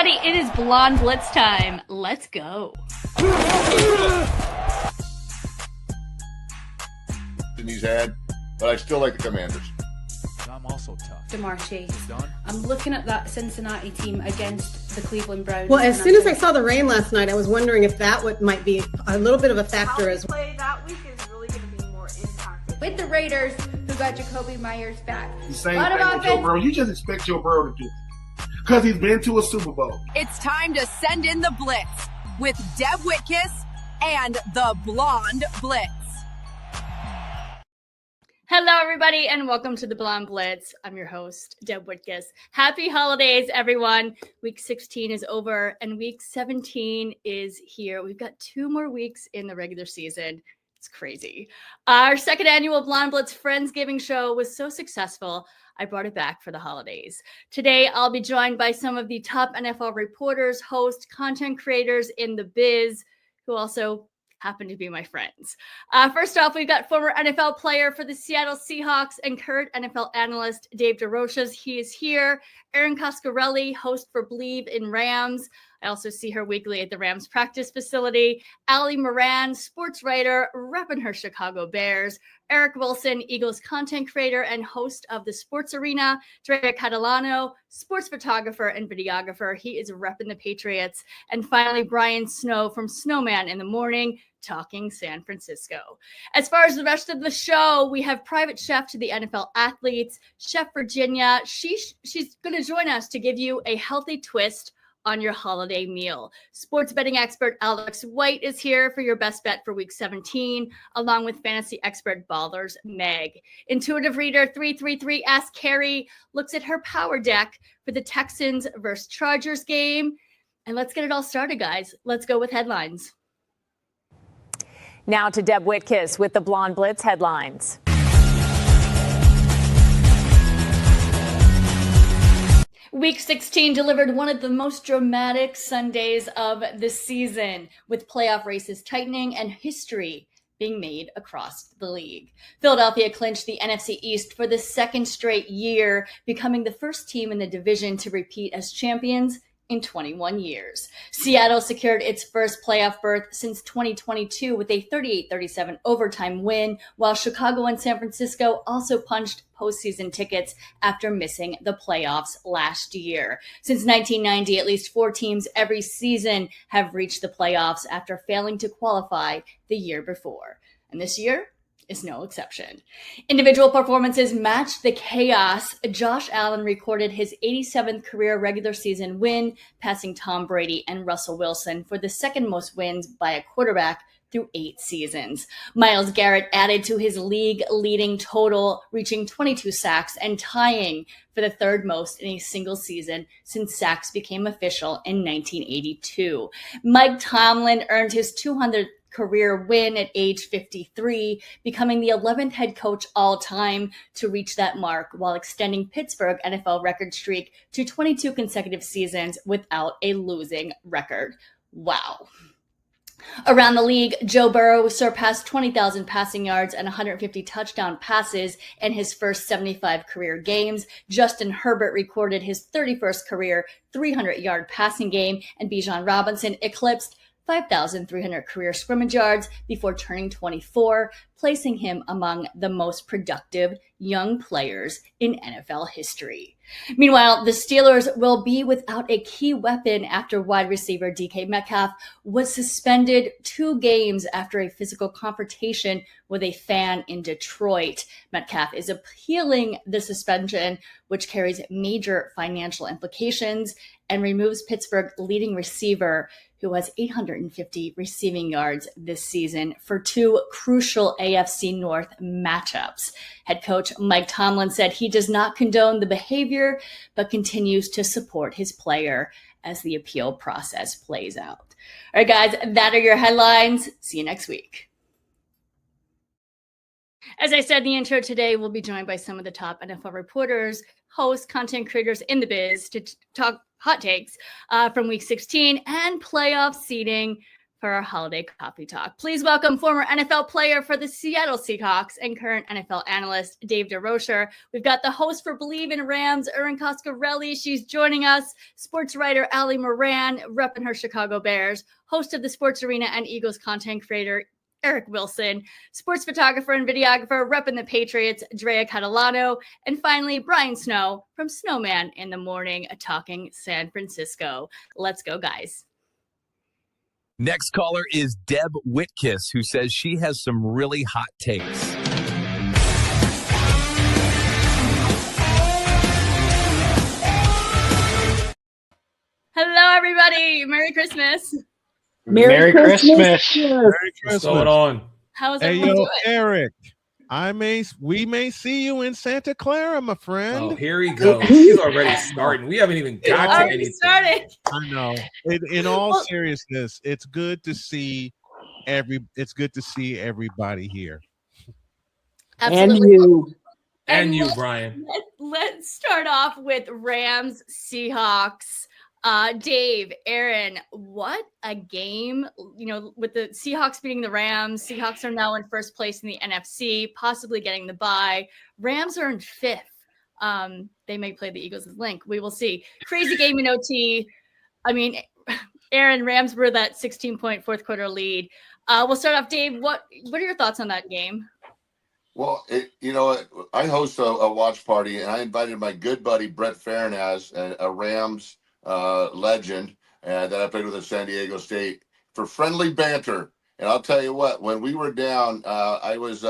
everybody, it is Blonde Blitz time. Let's go. He's had, but I still like the Commanders. I'm also tough. DeMar Chase. I'm looking at that Cincinnati team against the Cleveland Browns. Well, as soon as I saw the rain last night, I was wondering if that might be a little bit of a factor as well. How we play that week is really going to be more impacted. With the Raiders, who got Jacoby Myers back. The same thing with Joe Burrow. You just expect Joe Burrow to do it because he's been to a Super Bowl. It's time to send in the Blitz with Deb Whitcas and the Blonde Blitz. Hello, everybody, and welcome to the Blonde Blitz. I'm your host, Deb Whitcas. Happy holidays, everyone. Week 16 is over, and week 17 is here. We've got 2 more weeks in the regular season. It's crazy. Our second annual Blonde Blitz Friendsgiving show was so successful, I brought it back for the holidays. Today, I'll be joined by some of the top NFL reporters, hosts, content creators in the biz, who also happen to be my friends. First off, we've got former NFL player for the Seattle Seahawks and current NFL analyst Dave DeRochas. He is here. Erin Coscarelli, host for Believe in Rams. I also see her weekly at the Rams practice facility. Ali Moran, sports writer, repping her Chicago Bears. Eric Wilson, Eagles content creator and host of The Sports Arena. Dre Catalano, sports photographer and videographer. He is repping the Patriots. And finally, Brian Snow from Snowman in the Morning, talking San Francisco. As far as the rest of the show, we have private chef to the NFL athletes, Chef Virginia. She's going to join us to give you a healthy twist on your holiday meal. Sports betting expert Alex White is here for your best bet for week 17, along with fantasy expert Ballers Meg. Intuitive reader 333 Ask Carrie looks at her power deck for the Texans versus Chargers game. And let's get it all started, guys. Let's go with headlines. Now to Deb Whitcas with the Blonde Blitz headlines. Week 16 delivered one of the most dramatic Sundays of the season, with playoff races tightening and history being made across the league. Philadelphia clinched the NFC East for the second straight year, becoming the first team in the division to repeat as champions in 21 years. Seattle secured its first playoff berth since 2022 with a 38-37 overtime win, while Chicago and San Francisco also punched postseason tickets after missing the playoffs last year. Since 1990, at least 4 teams every season have reached the playoffs after failing to qualify the year before. And this year is no exception. Individual performances matched the chaos. Josh Allen recorded his 87th career regular season win, passing Tom Brady and Russell Wilson for the second most wins by a quarterback through 8 seasons. Myles Garrett added to his league-leading total, reaching 22 sacks and tying for the third most in a single season since sacks became official in 1982. Mike Tomlin earned his 200th career win at age 53, becoming the 11th head coach all time to reach that mark, while extending Pittsburgh NFL record streak to 22 consecutive seasons without a losing record. Wow. Around the league, Joe Burrow surpassed 20,000 passing yards and 150 touchdown passes in his first 75 career games. Justin Herbert recorded his 31st career 300-yard passing game, and Bijan Robinson eclipsed 5,300 career scrimmage yards before turning 24, placing him among the most productive young players in NFL history. Meanwhile, the Steelers will be without a key weapon after wide receiver DK Metcalf was suspended 2 games after a physical confrontation with a fan in Detroit. Metcalf is appealing the suspension, which carries major financial implications and removes Pittsburgh's leading receiver, who has 850 receiving yards this season, for 2 crucial AFC North matchups. Head coach Mike Tomlin said he does not condone the behavior, but continues to support his player as the appeal process plays out. All right, guys, that are your headlines. See you next week. As I said in the intro, today we'll be joined by some of the top NFL reporters, hosts, content creators in the biz to talk hot takes from week 16 and playoff seeding for our holiday coffee talk. Please welcome former NFL player for the Seattle Seahawks and current NFL analyst, Dave DeRocher. We've got the host for Believe in Rams, Erin Coscarelli. She's joining us. Sports writer, Ali Moran, repping her Chicago Bears. Host of the Sports Arena and Eagles content creator, Eric Wilson. Sports photographer and videographer, repping the Patriots, Drea Catalano. And finally, Brian Snow from Snowman in the Morning, talking San Francisco. Let's go, guys. Next caller is Deb Whitcas, who says she has some really hot takes. Hello, everybody. Merry Christmas. Merry Christmas. What's going on? How's Hey, everyone doing? Eric. We may see you in Santa Clara, my friend. Oh, here he goes. He's already starting. We haven't even got to Already anything. started. I know. In all seriousness, it's good to see everybody here. Absolutely. And you, Brian. Let's start off with Rams, Seahawks. Dave, Aaron, what a game. With the Seahawks beating the Rams, Seahawks are now in first place in the NFC, possibly getting the bye. Rams are in fifth. They may play the Eagles as link. We will see. Crazy game in OT. I mean, Aaron, Rams were that 16-point fourth quarter lead. We'll start off, Dave. What are your thoughts on that game? Well, I host a watch party, and I invited my good buddy Brett Farnaz, a Rams legend that I played with at San Diego State, for friendly banter. And I'll tell you what, when we were down, I was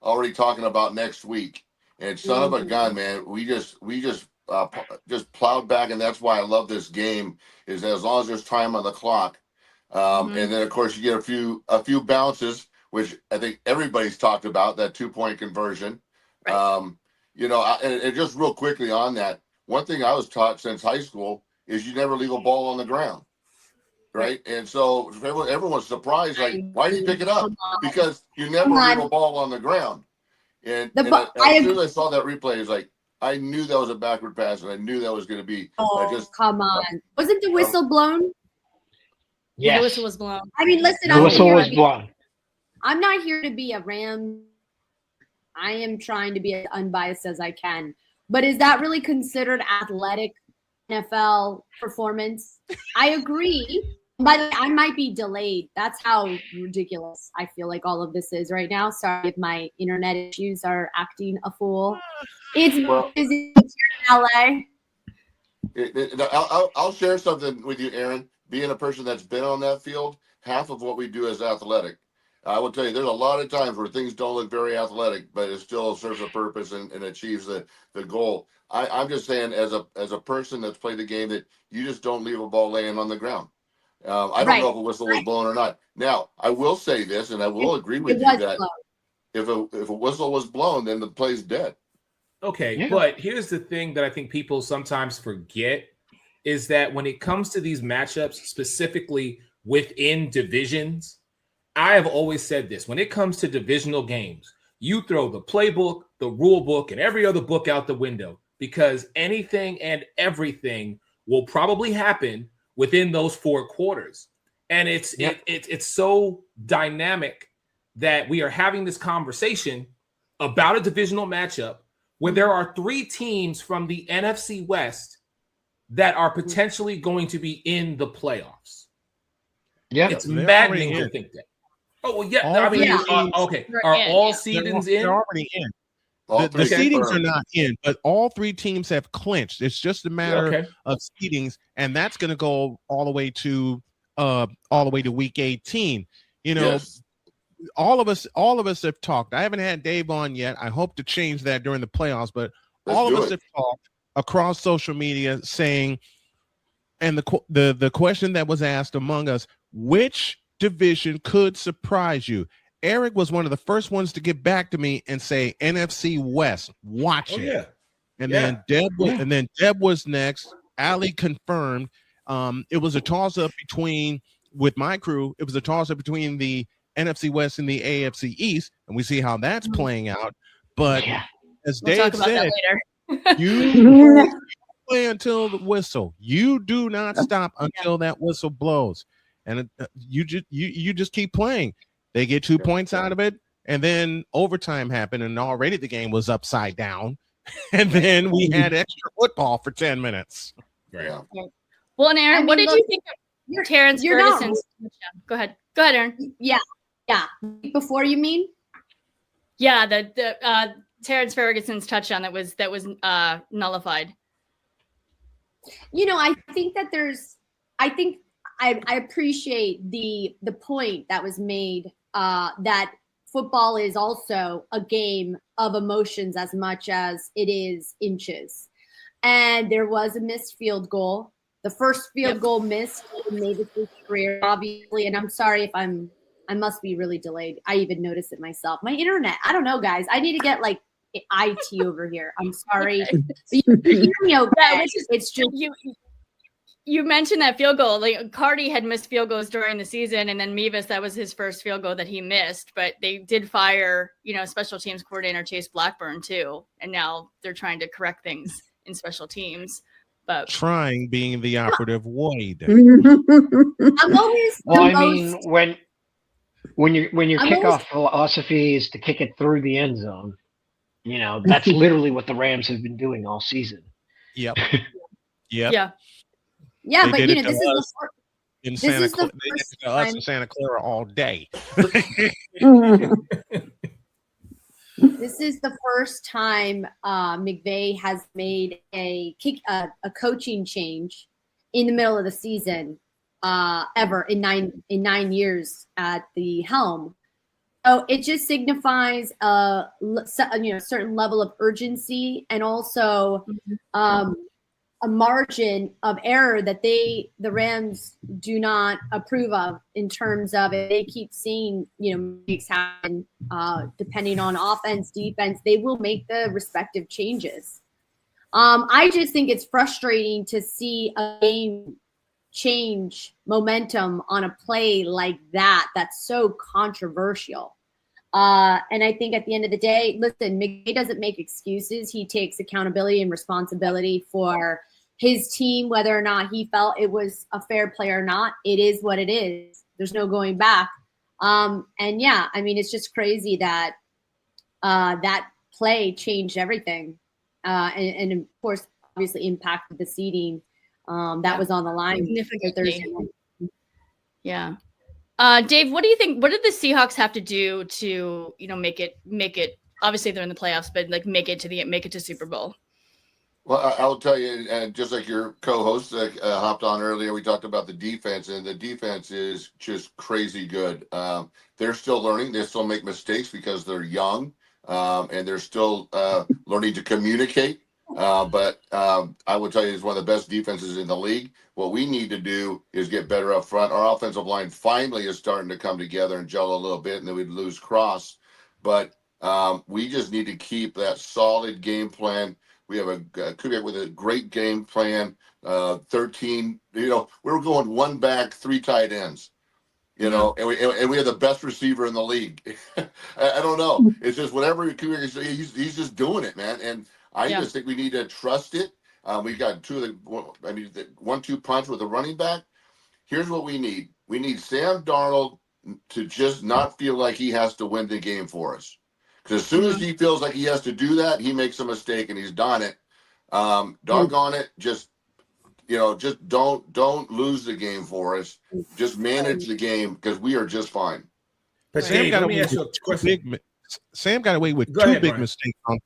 already talking about next week. And son of a gun, man, we just plowed back, and that's why I love this game. Is that as long as there's time on the clock, and then of course you get a few bounces, which I think everybody's talked about, that 2-point conversion. Right. And just real quickly on that, one thing I was taught since high school is you never leave a ball on the ground, right? And so everyone's surprised, like, why did you pick it up? Because you never leave a ball on the ground. And as soon as I saw that replay, it's like, I knew that was a backward pass, and I knew that was going to be. Come on. Wasn't the whistle blown? Yes. The whistle was blown. I mean, listen, The whistle was blown. I'm not here to be a Ram. I am trying to be as unbiased as I can. But is that really considered athletic NFL performance? I agree. But I might be delayed. That's how ridiculous I feel like all of this is right now. Sorry if my internet issues are acting a fool. It's busy here in LA. I'll share something with you, Aaron. Being a person that's been on that field, half of what we do is athletic. I will tell you, there's a lot of times where things don't look very athletic, but it still serves a purpose and achieves the goal. I'm just saying, as a person that's played the game, that you just don't leave a ball laying on the ground. I don't know if a whistle was blown or not. Now, I will say this, and I will agree with you that if a whistle was blown, then the play's dead. Okay, but here's the thing that I think people sometimes forget is that when it comes to these matchups, specifically within divisions, I have always said this. When it comes to divisional games, you throw the playbook, the rule book, and every other book out the window, because anything and everything will probably happen within those 4 quarters. And it's so dynamic that we are having this conversation about a divisional matchup where there are 3 teams from the NFC West that are potentially going to be in the playoffs. Yeah, it's maddening to think that. Oh, well, yeah. Okay. Are all seedings in? They're already in. The seedings are not in, but all 3 teams have clinched. It's just a matter of seedings, and that's going to go all the way to week 18. All of us have talked. I haven't had Dave on yet. I hope to change that during the playoffs, but all of us have talked across social media saying, and the question that was asked among us, which division could surprise you? Eric was one of the first ones to get back to me and say NFC West. Watch it. Yeah. And then Deb was next. Ali confirmed. It was a toss-up with my crew. It was a toss-up between the NFC West and the AFC East, and we see how that's playing out. But as Dave said, you play until the whistle. You do not stop until that whistle blows. and you just keep playing. They get 2 points out of it, and then overtime happened, and already the game was upside down, and then we had extra football for 10 minutes. Yeah. Well, and Aaron, what did you think of Terrence Ferguson's touchdown? Go ahead, Aaron. Yeah. Before, you mean? Yeah, the Terrence Ferguson's touchdown that was nullified. I think that I appreciate the point that was made that football is also a game of emotions as much as it is inches. And there was a missed field goal. The first field goal missed in Mavis's career, obviously. And I'm sorry if I must be really delayed. I even noticed it myself. My internet, I don't know, guys. I need to get like IT over here. I'm sorry. Okay. It's just you mentioned that field goal. Like Carrie had missed field goals during the season, and then Mevis, that was his first field goal that he missed. But they did fire, special teams coordinator Chase Blackburn too, and now they're trying to correct things in special teams. But trying being the operative word. I'm always when your kickoff philosophy is to kick it through the end zone, that's literally what the Rams have been doing all season. Yep. Yeah. Yeah, but this is the first they did it to us in Santa Clara all day. This is the first time McVay has made a coaching change in the middle of the season ever in nine years at the helm. So it just signifies a certain level of urgency and also a margin of error that the Rams do not approve of in terms of if they keep seeing, mistakes happen, depending on offense, defense, they will make the respective changes. I just think it's frustrating to see a game change momentum on a play like that. That's so controversial. And I think at the end of the day, listen, McVay doesn't make excuses. He takes accountability and responsibility for his team, whether or not he felt it was a fair play or not. It is what it is. There's no going back. It's just crazy that that play changed everything. And of course, obviously impacted the seeding that was on the line. Yeah. Dave, what do you think? What did the Seahawks have to do to, make it? Obviously, they're in the playoffs, but make it to Super Bowl. Well, I'll tell you, and just like your co-host hopped on earlier, we talked about the defense, and the defense is just crazy good. They're still learning; they still make mistakes because they're young, and they're still learning to communicate. But I would tell you, it's one of the best defenses in the league. What we need to do is get better up front. Our offensive line finally is starting to come together and gel a little bit, and then we'd lose Cross. But we just need to keep that solid game plan. We have with a great game plan. 13, we're going one back, 3 tight ends. And we have the best receiver in the league. I don't know. It's just whatever he's just doing it, man. And I just think we need to trust it. We got the 1-2 punch with a running back. Here's what we need. We need Sam Darnold to just not feel like he has to win the game for us. Because as soon as he feels like he has to do that, he makes a mistake, and he's done it. Doggone it, just don't lose the game for us. Just manage the game because we are just fine. But Sam got away with two big mistakes on.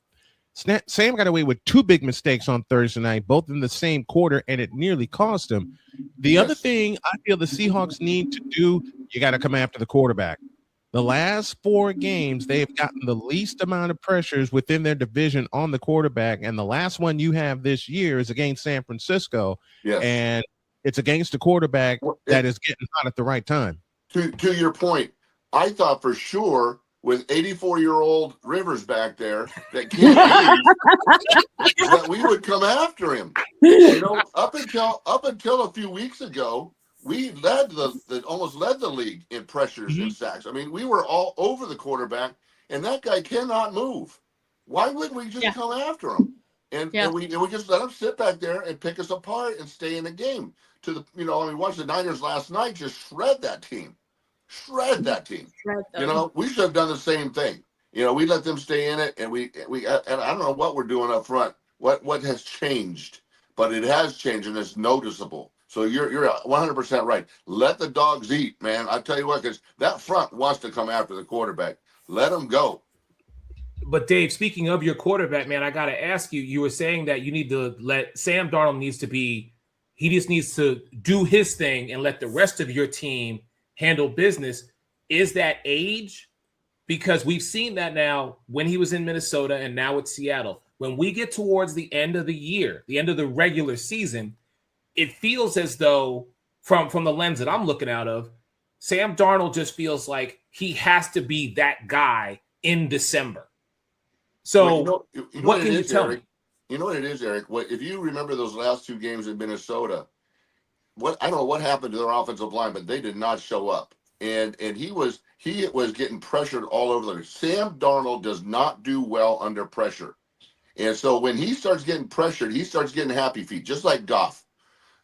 Sam got away with 2 big mistakes on Thursday night, both in the same quarter, and it nearly cost him. The other thing I feel the Seahawks need to do, you got to come after the quarterback. The last 4 games, they've gotten the least amount of pressures within their division on the quarterback, and the last one you have this year is against San Francisco, and it's against the quarterback that is getting hot at the right time. To your point, I thought for sure with 84-year-old Rivers back there that can't that we would come after him. Up until a few weeks ago, we almost led the league in pressures and sacks. I mean, we were all over the quarterback, and that guy cannot move. Why wouldn't we just come after him? And we just let them sit back there and pick us apart and stay in the game. Watch the Niners last night just shred that team. Shred that team. We should have done the same thing. We let them stay in it, and and I don't know what we're doing up front. What has changed? But it has changed, and it's noticeable. So you're 100% right. Let the dogs eat, man. I tell you what, because that front wants to come after the quarterback. Let them go. But Dave, speaking of your quarterback, man, I got to ask you. You were saying that you need to let Sam Darnold he just needs to do his thing and let the rest of your team handle business. Is that age? Because we've seen that now when he was in Minnesota and now at Seattle. When we get towards the end of the year, the end of the regular season, it feels as though from the lens that I'm looking out of, Sam Darnold just feels like he has to be that guy in December. So what can you tell me? You know what it is, Eric? If you remember those last two games in Minnesota, I don't know what happened to their offensive line, but they did not show up. And he was getting pressured all over the. Sam Darnold does not do well under pressure. And so when he starts getting pressured, he starts getting happy feet, just like Goff.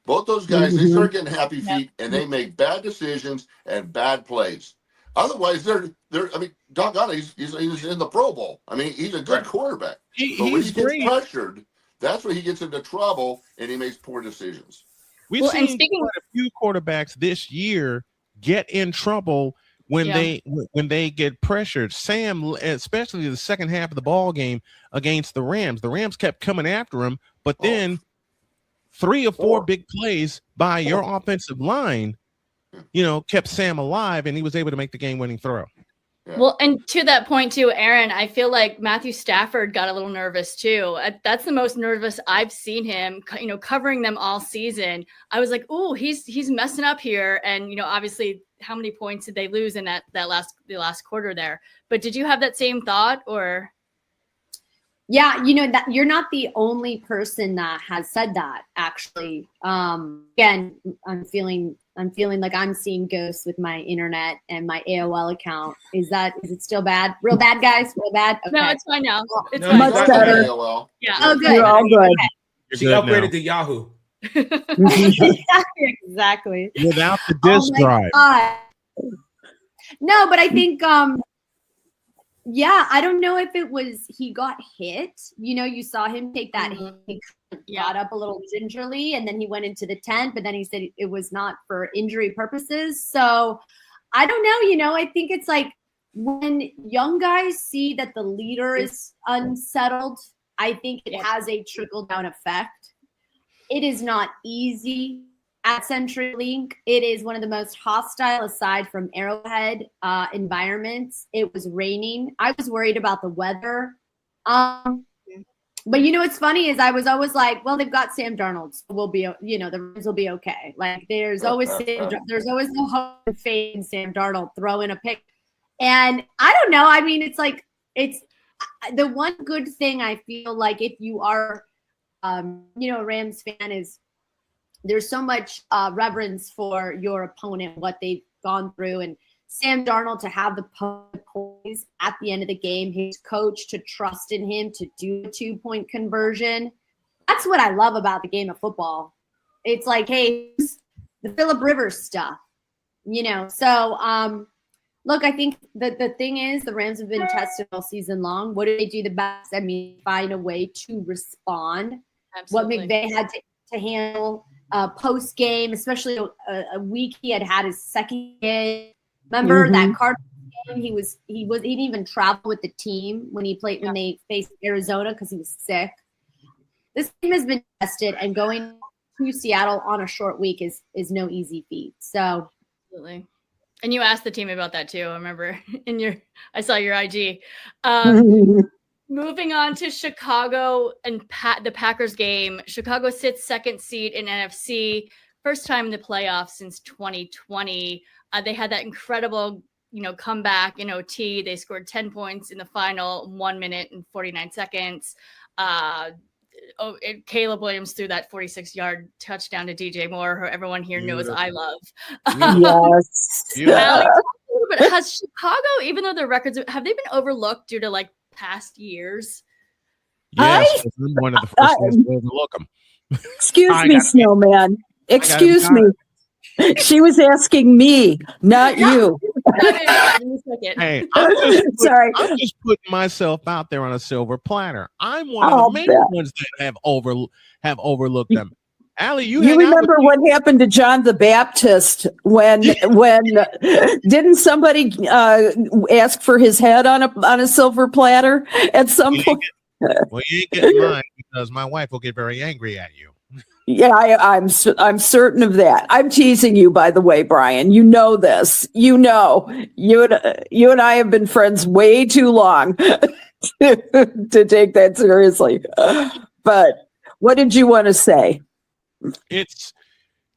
Both those guys, they start getting happy feet, and they make bad decisions and bad plays. Otherwise, doggone it, he's in the Pro Bowl. I mean, he's a good quarterback. But when he gets pressured, that's when he gets into trouble, and he makes poor decisions. We've seen quite a few quarterbacks this year get in trouble when they get pressured. Sam, especially the second half of the ball game against the Rams. The Rams kept coming after him, but then 3 or 4 big plays by your offensive line, kept Sam alive, and he was able to make the game-winning throw. Yeah. Well, and to that point too, Aaron, I feel like Matthew Stafford got a little nervous too. That's the most nervous I've seen him, covering them all season. I was like, "Ooh, he's messing up here." And obviously, how many points did they lose in the last quarter there? But did you have that same thought, or? Yeah, that you're not the only person that has said that, actually. Again, I'm feeling like I'm seeing ghosts with my internet and my AOL account. Is it still bad? Real bad, guys? Real bad? Okay. No, it's fine now. It's much better. AOL. Yeah. Oh, good. You're all good. Okay. She upgraded to Yahoo. Exactly. Without the disk drive. No, but I think I don't know if it was he got hit. You saw him take that hit. He got up a little gingerly, and then he went into the tent, but then he said it was not for injury purposes. So I don't know. I think it's like when young guys see that the leader is unsettled, I think it has a trickle-down effect. It is not easy at CenturyLink. It is one of the most hostile, aside from Arrowhead, environments. It was raining. I was worried about the weather. But what's funny is I was always like, well, they've got Sam Darnold, so we'll be, the Rams will be okay. Like there's always no hope and faith in Sam Darnold throwing a pick. And I don't know. I mean, it's the one good thing I feel like if you are, a Rams fan is there's so much reverence for your opponent, what they've gone through, and Sam Darnold to have the poise at the end of the game, his coach to trust in him to do a 2-point conversion. That's what I love about the game of football. It's like, hey, the Phillip Rivers stuff, So, look, I think the thing is the Rams have been tested all season long. What do they do the best? I mean, find a way to respond. Absolutely. What McVay had to handle post game, especially a week he had his second game. Remember that Cardinals game? He didn't even travel with the team when they faced Arizona because he was sick. This team has been tested, and going to Seattle on a short week is no easy feat. So, absolutely. And you asked the team about that too. I remember I saw your IG. Moving on to Chicago and the Packers game. Chicago sits second seed in NFC, first time in the playoffs since 2020. They had that incredible, comeback in OT. They scored 10 points in the final 1 minute and 49 seconds. Caleb Williams threw that 46-yard touchdown to DJ Moore, who everyone here knows I love. Yes. But has Chicago, even though their records, have they been overlooked due to past years? Yes, I'm one of the first ones to overlook them. Excuse me, Snowman. Excuse me. She was asking me, not you. Hey, sorry. I'm just putting myself out there on a silver platter. I'm one of the main ones that have overlooked them. Allie, you remember what happened to John the Baptist when didn't somebody ask for his head on a silver platter at some point? Well, you ain't getting mine because my wife will get very angry at you. Yeah, I'm certain of that. I'm teasing you, by the way, Brian. You know this. You know, you and I have been friends way too long to take that seriously. But what did you want to say? It's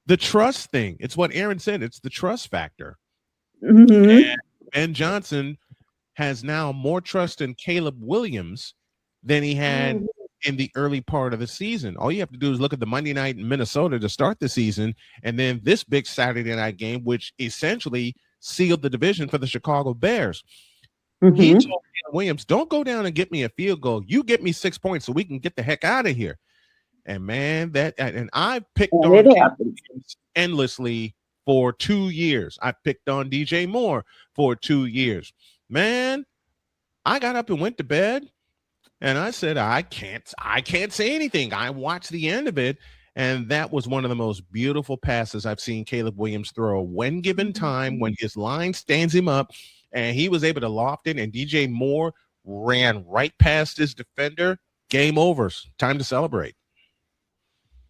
the trust thing. It's what Aaron said. It's the trust factor. Mm-hmm. And Ben Johnson has now more trust in Caleb Williams than he had in the early part of the season. All you have to do is look at the Monday night in Minnesota to start the season, and then this big Saturday night game, which essentially sealed the division for the Chicago Bears. Mm-hmm. He told Caleb Williams, don't go down and get me a field goal. You get me 6 points so we can get the heck out of here. And man, I picked on Williams endlessly for 2 years. I picked on DJ Moore for 2 years. Man, I got up and went to bed. And I said, I can't say anything. I watched the end of it, and that was one of the most beautiful passes I've seen Caleb Williams throw when given time, when his line stands him up, and he was able to loft it, and DJ Moore ran right past his defender. Game over. Time to celebrate.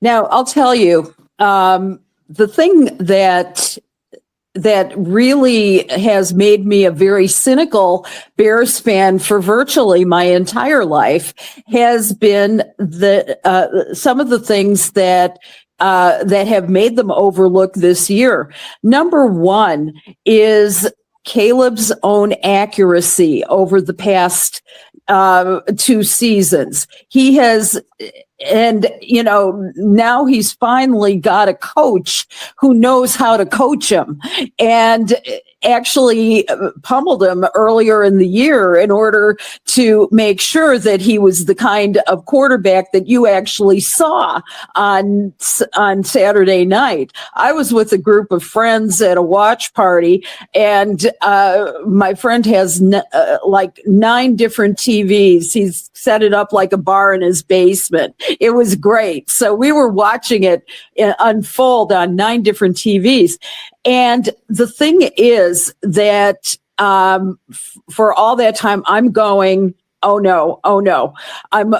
Now, I'll tell you, the thing that really has made me a very cynical Bears fan for virtually my entire life has been some of the things that have made them overlook this year. Number one is Caleb's own accuracy over the past 2 seasons. He has, and now he's finally got a coach who knows how to coach him, and actually pummeled him earlier in the year in order to make sure that he was the kind of quarterback that you actually saw on Saturday night. I was with a group of friends at a watch party, and my friend has like 9 different TVs. He's set it up like a bar in his basement. It was great. So we were watching it unfold on 9 different TVs. And the thing is that for all that time, I'm going, oh no. I'm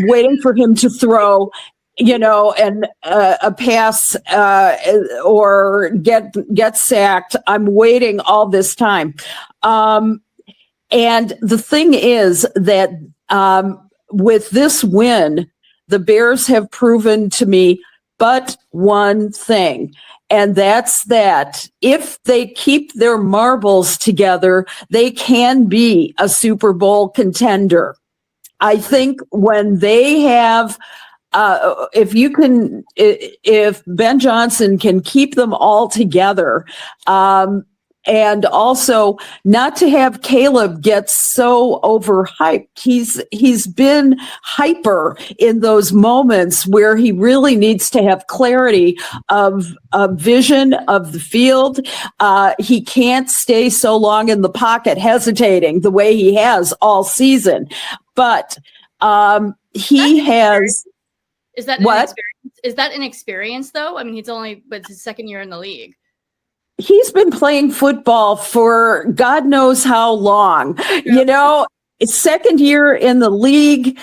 waiting for him to throw, and a pass or get sacked. I'm waiting all this time. And the thing is that with this win, the Bears have proven to me but one thing. And that's that if they keep their marbles together, they can be a Super Bowl contender. I think when they have, if Ben Johnson can keep them all together, and also not to have Caleb get so overhyped. He's been hyper in those moments where he really needs to have clarity of vision of the field. He can't stay so long in the pocket hesitating the way he has all season. But he has. Is that what? Is that an experience though? I mean, it's his second year in the league. He's been playing football for God knows how long. Yeah. His second year in the league,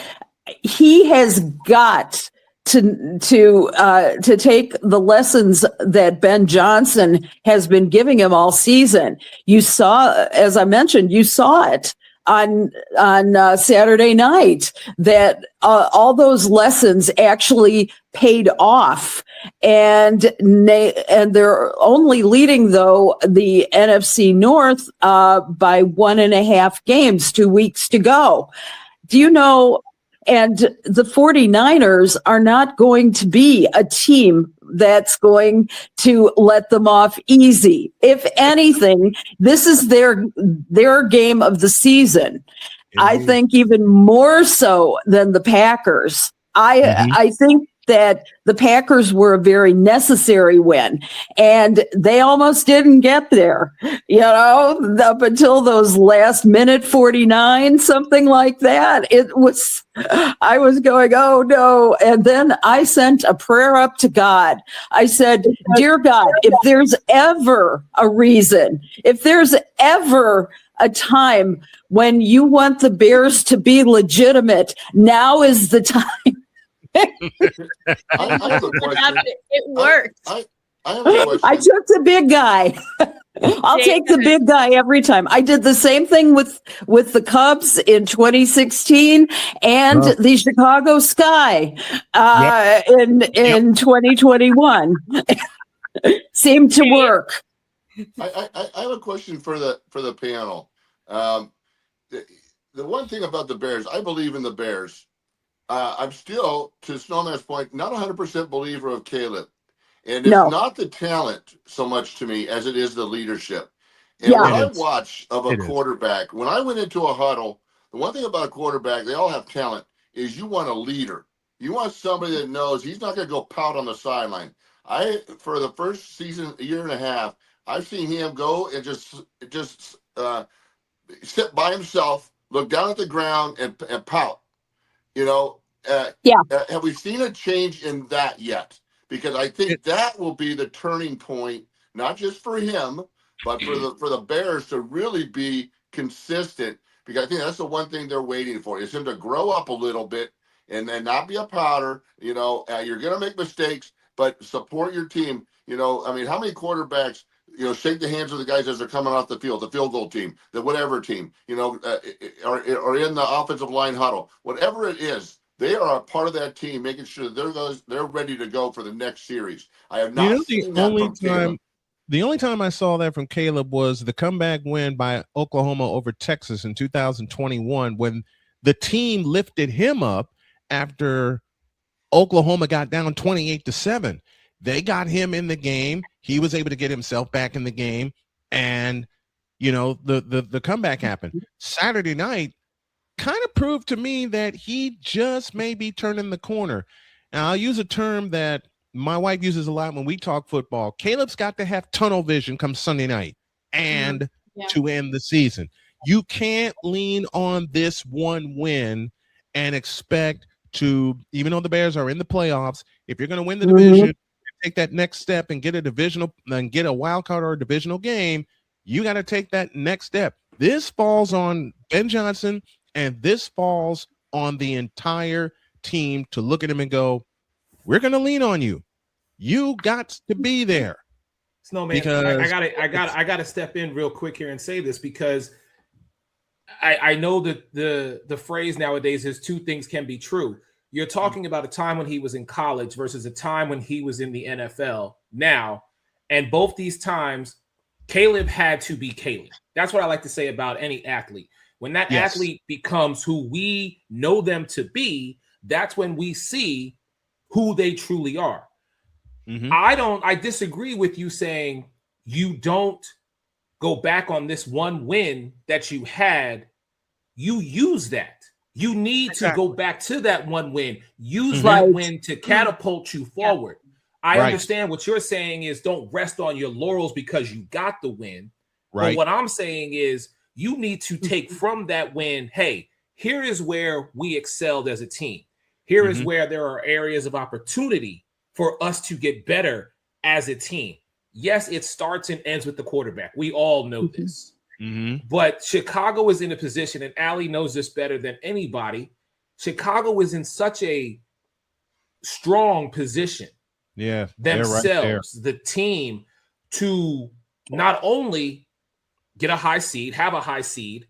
he has got to take the lessons that Ben Johnson has been giving him all season. You saw, as I mentioned, it on Saturday night that all those lessons actually paid off, and they're only leading though the NFC North by 1.5 games, 2 weeks to go. Do you know? And the 49ers are not going to be a team that's going to let them off easy. If anything, this is their game of the season. I think even more so than the Packers. I think that the Packers were a very necessary win, and they almost didn't get there, up until those last minute 49, something like that. I was going, oh no. And then I sent a prayer up to God. I said, dear God, if there's ever a reason, if there's ever a time when you want the Bears to be legitimate, now is the time. I have a question. It worked. I have a question. I took the big guy. I'll take the big guy every time. I did the same thing with the Cubs in 2016 and the Chicago Sky in 2021. Seemed to work. I have a question for the panel. The one thing about the Bears, I believe in the Bears. I'm still, to Snowman's point, not 100% believer of Caleb. And it's not the talent so much to me as it is the leadership. And what I watch of a quarterback, when I went into a huddle, the one thing about a quarterback, they all have talent, is you want a leader. You want somebody that knows he's not going to go pout on the sideline. For the first season, a year and a half, I've seen him go and just sit by himself, look down at the ground, and pout. Have we seen a change in that yet? Because I think that will be the turning point, not just for him, but for the Bears to really be consistent. Because I think that's the one thing they're waiting for, is him to grow up a little bit and then not be a powder. You're going to make mistakes, but support your team. How many quarterbacks, shake the hands of the guys as they're coming off the field goal team, the whatever team, or in the offensive line huddle, whatever it is. They are a part of that team, making sure they're ready to go for the next series. I have not seen that from Caleb. The only time I saw that from Caleb was the comeback win by Oklahoma over Texas in 2021, when the team lifted him up after Oklahoma got down 28-7. They got him in the game. He was able to get himself back in the game, and the comeback happened. Saturday night kind of proved to me that he just may be turning the corner. Now, I'll use a term that my wife uses a lot when we talk football. Caleb's got to have tunnel vision come Sunday night and to end the season. You can't lean on this one win and expect to, even though the Bears are in the playoffs, if you're going to win the division, take that next step and get a divisional and get a wild card or a divisional game, you got to take that next step. This falls on Ben Johnson, and this falls on the entire team to look at him and go, we're going to lean on you. You got to be there. Snowman, I gotta step in real quick here and say this, because I know that the phrase nowadays is two things can be true. You're talking about a time when he was in college versus a time when he was in the NFL now. And both these times, Caleb had to be Caleb. That's what I like to say about any athlete. When that athlete becomes who we know them to be, that's when we see who they truly are. I disagree with you saying you don't go back on this one win that you had. You use that. You need to go back to that one win. Use that win to catapult you forward. I understand what you're saying is don't rest on your laurels because you got the win. But what I'm saying is you need to take from that win, hey, here is where we excelled as a team. Here is where there are areas of opportunity for us to get better as a team. Yes, it starts and ends with the quarterback. We all know this. But Chicago is in a position, and Allie knows this better than anybody. Chicago is in such a strong position themselves, the team, to not only get a high seed, have a high seed,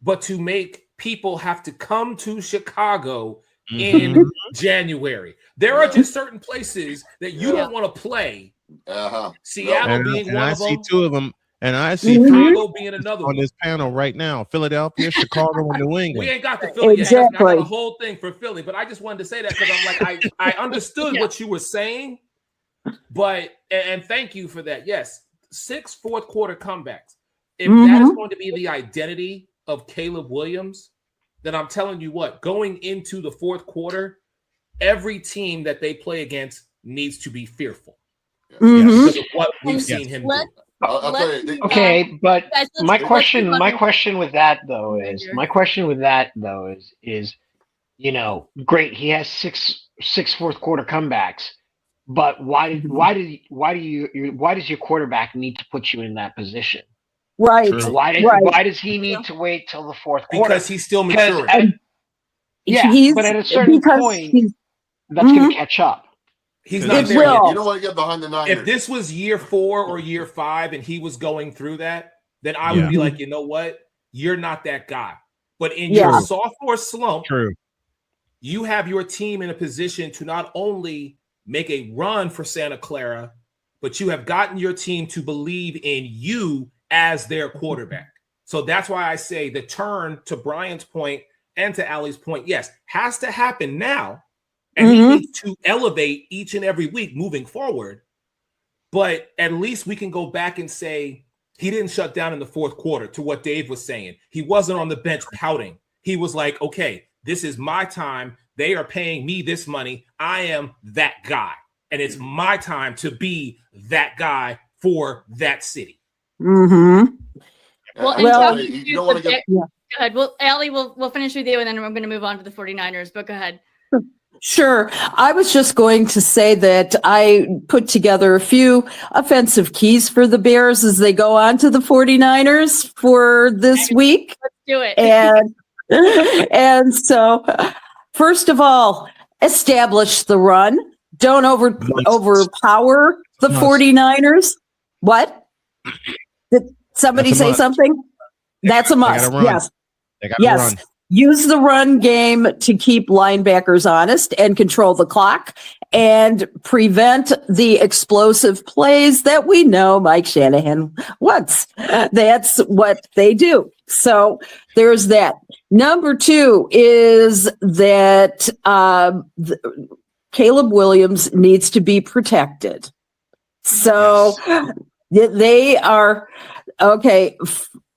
but to make people have to come to Chicago in January. There are just certain places that you don't want to play. Seattle being one of them. I see two of them. And I see Chicago being another on this panel right now. Philadelphia, Chicago, and New England. We ain't got the Philly yet. I got the whole thing for Philly, but I just wanted to say that because I'm like, I understood what you were saying, but and thank you for that. Yes, 6 fourth quarter comebacks. If that is going to be the identity of Caleb Williams that I'm telling you what, going into the fourth quarter, every team that they play against needs to be fearful because of what we've seen him do. Okay, but my question with that though is, you know, great, he has six fourth quarter comebacks, but why does your quarterback need to put you in that position? Right. Why does he need to wait till the fourth quarter? Because he's still maturing. But at a certain point, that's going to catch up. He's not there yet. You don't want to get behind the Niners. If this was year 4 or year 5 and he was going through that, then I would be like, you know what? You're not that guy. But in your sophomore slump, you have your team in a position to not only make a run for Santa Clara, but you have gotten your team to believe in you as their quarterback. So that's why I say the turn, to Brian's point and to Allie's point, yes, has to happen now. And he needs to elevate each and every week moving forward. But at least we can go back and say he didn't shut down in the fourth quarter, to what Dave was saying. He wasn't on the bench pouting. He was like, okay, this is my time. They are paying me this money. I am that guy. And it's my time to be that guy for that city. Well, you don't want to get... Go ahead. Well, Allie, we'll finish with you, and then I'm going to move on to the 49ers, but go ahead. Sure. I was just going to say that I put together a few offensive keys for the Bears as they go on to the 49ers for this week. Let's do it. And so, first of all, establish the run. Don't overpower the 49ers. What? Did somebody say something? That's a must. Yes. Yes. Use the run game to keep linebackers honest and control the clock and prevent the explosive plays that we know Mike Shanahan wants. That's what they do. So there's that. Number 2 is that Caleb Williams needs to be protected. So they are okay.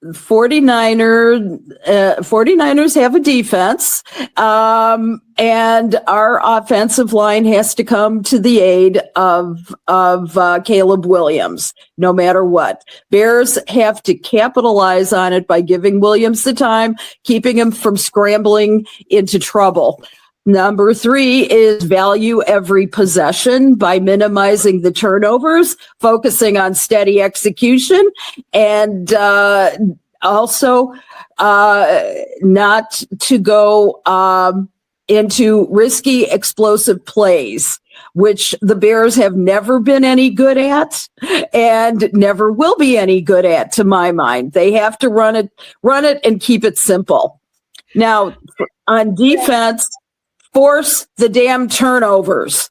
49ers have a defense, and our offensive line has to come to the aid of Caleb Williams, no matter what. Bears have to capitalize on it by giving Williams the time, keeping him from scrambling into trouble. Number 3 is value every possession by minimizing the turnovers, focusing on steady execution, and also not to go into risky, explosive plays, which the Bears have never been any good at and never will be any good at, to my mind. They have to run it and keep it simple. Now, on defense, force the damn turnovers.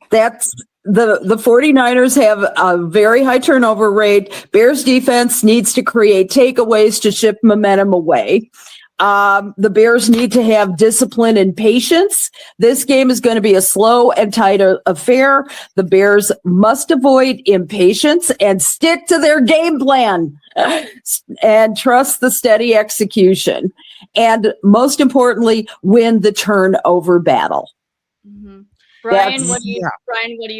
That's the 49ers have a very high turnover rate. Bears defense needs to create takeaways to shift momentum away. The Bears need to have discipline and patience. This game is going to be a slow and tight affair. The Bears must avoid impatience and stick to their game plan and trust the steady execution. And most importantly, win the turnover battle. Brian, what do you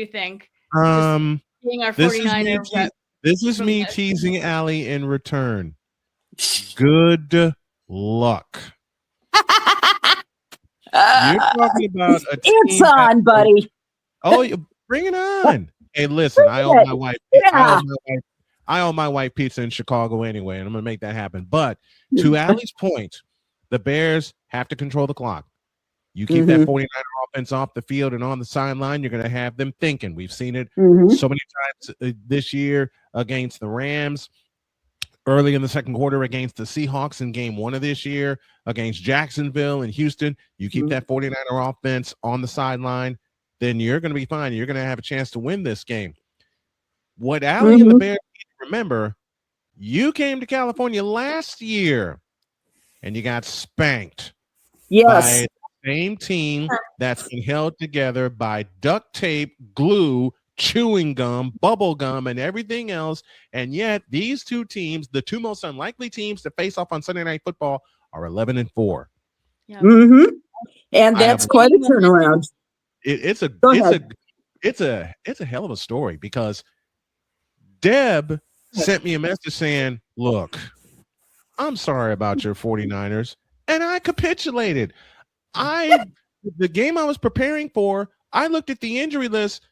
think? Being our 49er. This is me teasing Allie in return. Good luck. You're talking about a team. It's on, buddy. Oh, bring it on. Hey, listen, I owe my wife. I owe my wife pizza in Chicago anyway, and I'm going to make that happen. But to Allie's point, the Bears have to control the clock. You keep that 49er offense off the field and on the sideline, you're going to have them thinking. We've seen it so many times this year against the Rams, early in the second quarter against the Seahawks in game 1 of this year, against Jacksonville and Houston. You keep that 49er offense on the sideline, then you're going to be fine. You're going to have a chance to win this game. What Allie and the Bears need to remember, you came to California last year and you got spanked. Yes. By the same team that's been held together by duct tape, glue, chewing gum, bubble gum, and everything else. And yet these two teams, the two most unlikely teams to face off on Sunday Night Football, are 11-4. Yeah. Mm-hmm. And that's quite a turnaround. It's a hell of a story, because Deb sent me a message saying, look, I'm sorry about your 49ers. And I capitulated. The game I was preparing for, I looked at the injury list,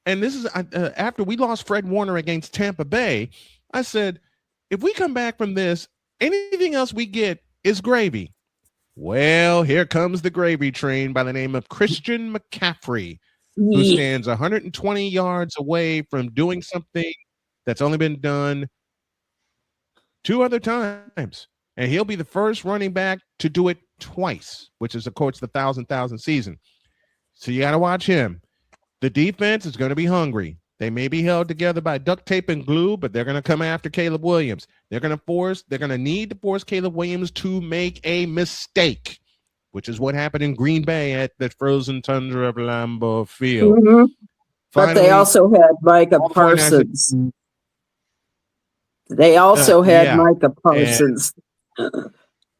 and this is after we lost Fred Warner against Tampa Bay. I said, if we come back from this, anything else we get is gravy. Well, here comes the gravy train by the name of Christian McCaffrey, who stands 120 yards away from doing something that's only been done 2 other times. And he'll be the first running back to do it twice, which is, of course, the 1,000 season. So you got to watch him. The defense is going to be hungry. They may be held together by duct tape and glue, but they're going to come after Caleb Williams. They're going to need to force Caleb Williams to make a mistake, which is what happened in Green Bay at the frozen tundra of Lambeau Field. Mm-hmm. But they also had Micah Parsons. They also had Micah Parsons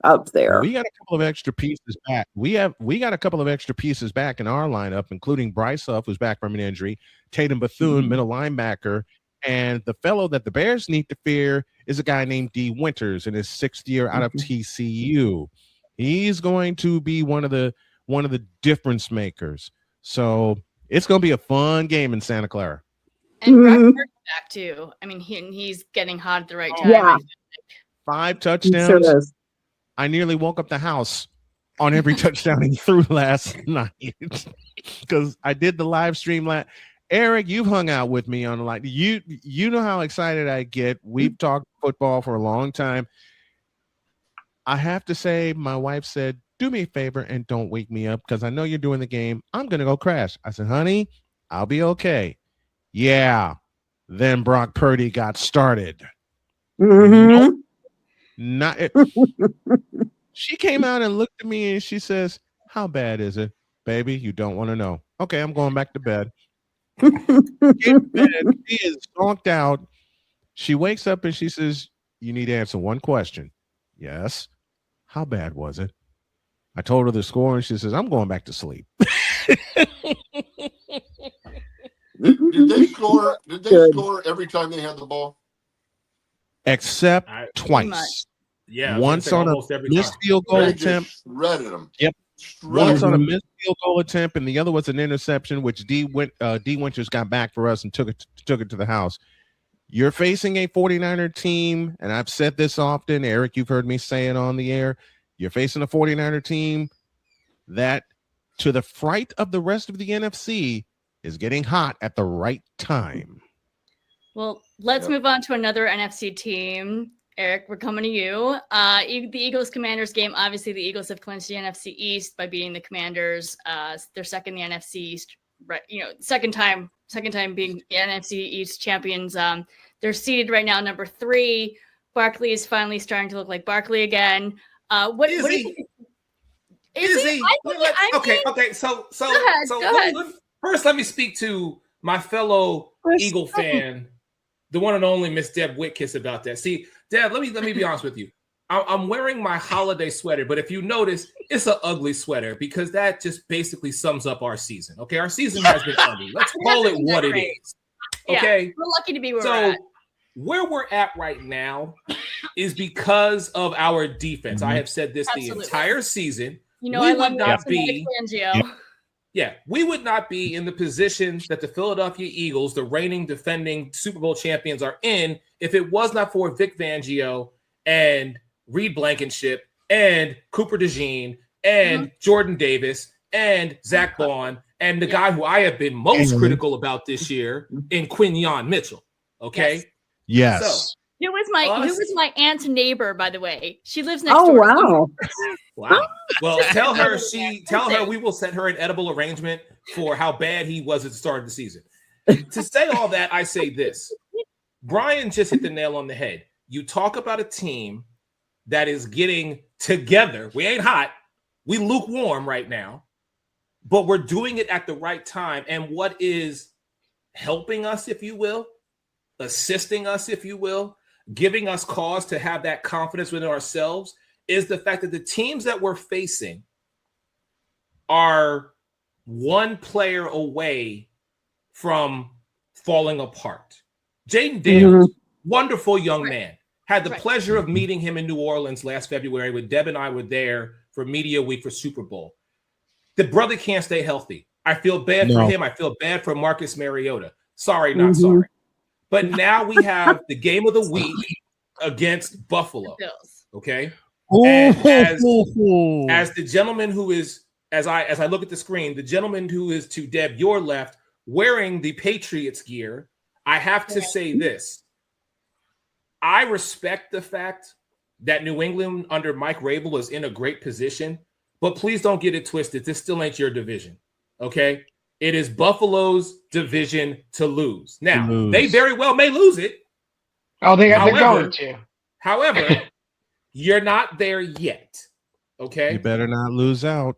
up there. We got a couple of extra pieces back. We got a couple of extra pieces back in our lineup, including Bryce Huff, who's back from an injury, Tatum Bethune, middle linebacker, and the fellow that the Bears need to fear is a guy named D. Winters in his 6th year out of TCU. He's going to be one of the difference makers. So it's going to be a fun game in Santa Clara. And Brock back too. I mean, he's getting hot at the right time. Yeah. 5 touchdowns. Sure, I nearly woke up the house on every touchdown he threw last night because I did the live stream. Eric, you've hung out with me on the line. You know how excited I get. We've talked football for a long time. I have to say, my wife said, do me a favor and don't wake me up because I know you're doing the game. I'm going to go crash. I said, honey, I'll be okay. Yeah. Then Brock Purdy got started. Mm-hmm. She came out and looked at me and she says, how bad is it, baby? You don't want to know. Okay, I'm going back to bed. She is zonked out. She wakes up and she says, you need to answer one question. Yes. How bad was it? I told her the score and she says, I'm going back to sleep. Did they score every time they had the ball? Except twice. Yeah. Once on a missed field goal attempt. Shredded them. Yep. Once on a missed field goal attempt, and the other was an interception, which D. Winters got back for us and took it to the house. You're facing a 49er team, and I've said this often. Eric, you've heard me say it on the air. You're facing a 49er team that, to the fright of the rest of the NFC, is getting hot at the right time. Well, let's move on to another NFC team. Eric, we're coming to you. The Eagles-Commanders game. Obviously, the Eagles have clinched the NFC East by beating the Commanders. They're second in the NFC East. Right, second time being the NFC East champions. They're seeded right now number 3. Barkley is finally starting to look like Barkley again. What do you think? Is he? Okay. So go ahead. First, let me speak to my fellow Eagle fan, the one and only Miss Deb Whitcas, about that. See, Deb, let me be honest with you. I'm wearing my holiday sweater, but if you notice, it's an ugly sweater because that just basically sums up our season. Okay, our season has been ugly. Let's call it what it is. Okay, yeah, we're lucky to be where we're at. Where we're at right now is because of our defense. I have said this the entire season. We would not be. Yeah, we would not be in the position that the Philadelphia Eagles, the reigning, defending Super Bowl champions, are in if it was not for Vic Fangio and Reed Blankenship and Cooper DeJean and Jordan Davis and Zach Bond and the guy who I have been most critical about this year in Quinyon Mitchell. Okay. Yes. So, who was my aunt's neighbor, by the way? She lives next door. Wow. Wow. Well, tell her we will send her an edible arrangement for how bad he was at the start of the season. To say all that, I say this. Brian just hit the nail on the head. You talk about a team that is getting together. We ain't hot. We lukewarm right now, but we're doing it at the right time. And what is helping us, if you will, assisting us, if you will, giving us cause to have that confidence within ourselves is the fact that the teams that we're facing are one player away from falling apart. Jaden Daniels, wonderful young man. Had the pleasure of meeting him in New Orleans last February when Deb and I were there for Media Week for Super Bowl. The brother can't stay healthy. I feel bad for him. I feel bad for Marcus Mariota. Sorry, not sorry. But now we have the game of the week against Buffalo. Okay. And as the gentleman who is, as I look at the screen, the gentleman who is to Deb, your left, wearing the Patriots gear, I have to say this. I respect the fact that New England under Mike Rabel is in a great position, but please don't get it twisted. This still ain't your division. Okay. It is Buffalo's division to lose. Now, they very well may lose it. Oh, they're going to. However, you're not there yet. Okay. You better not lose out.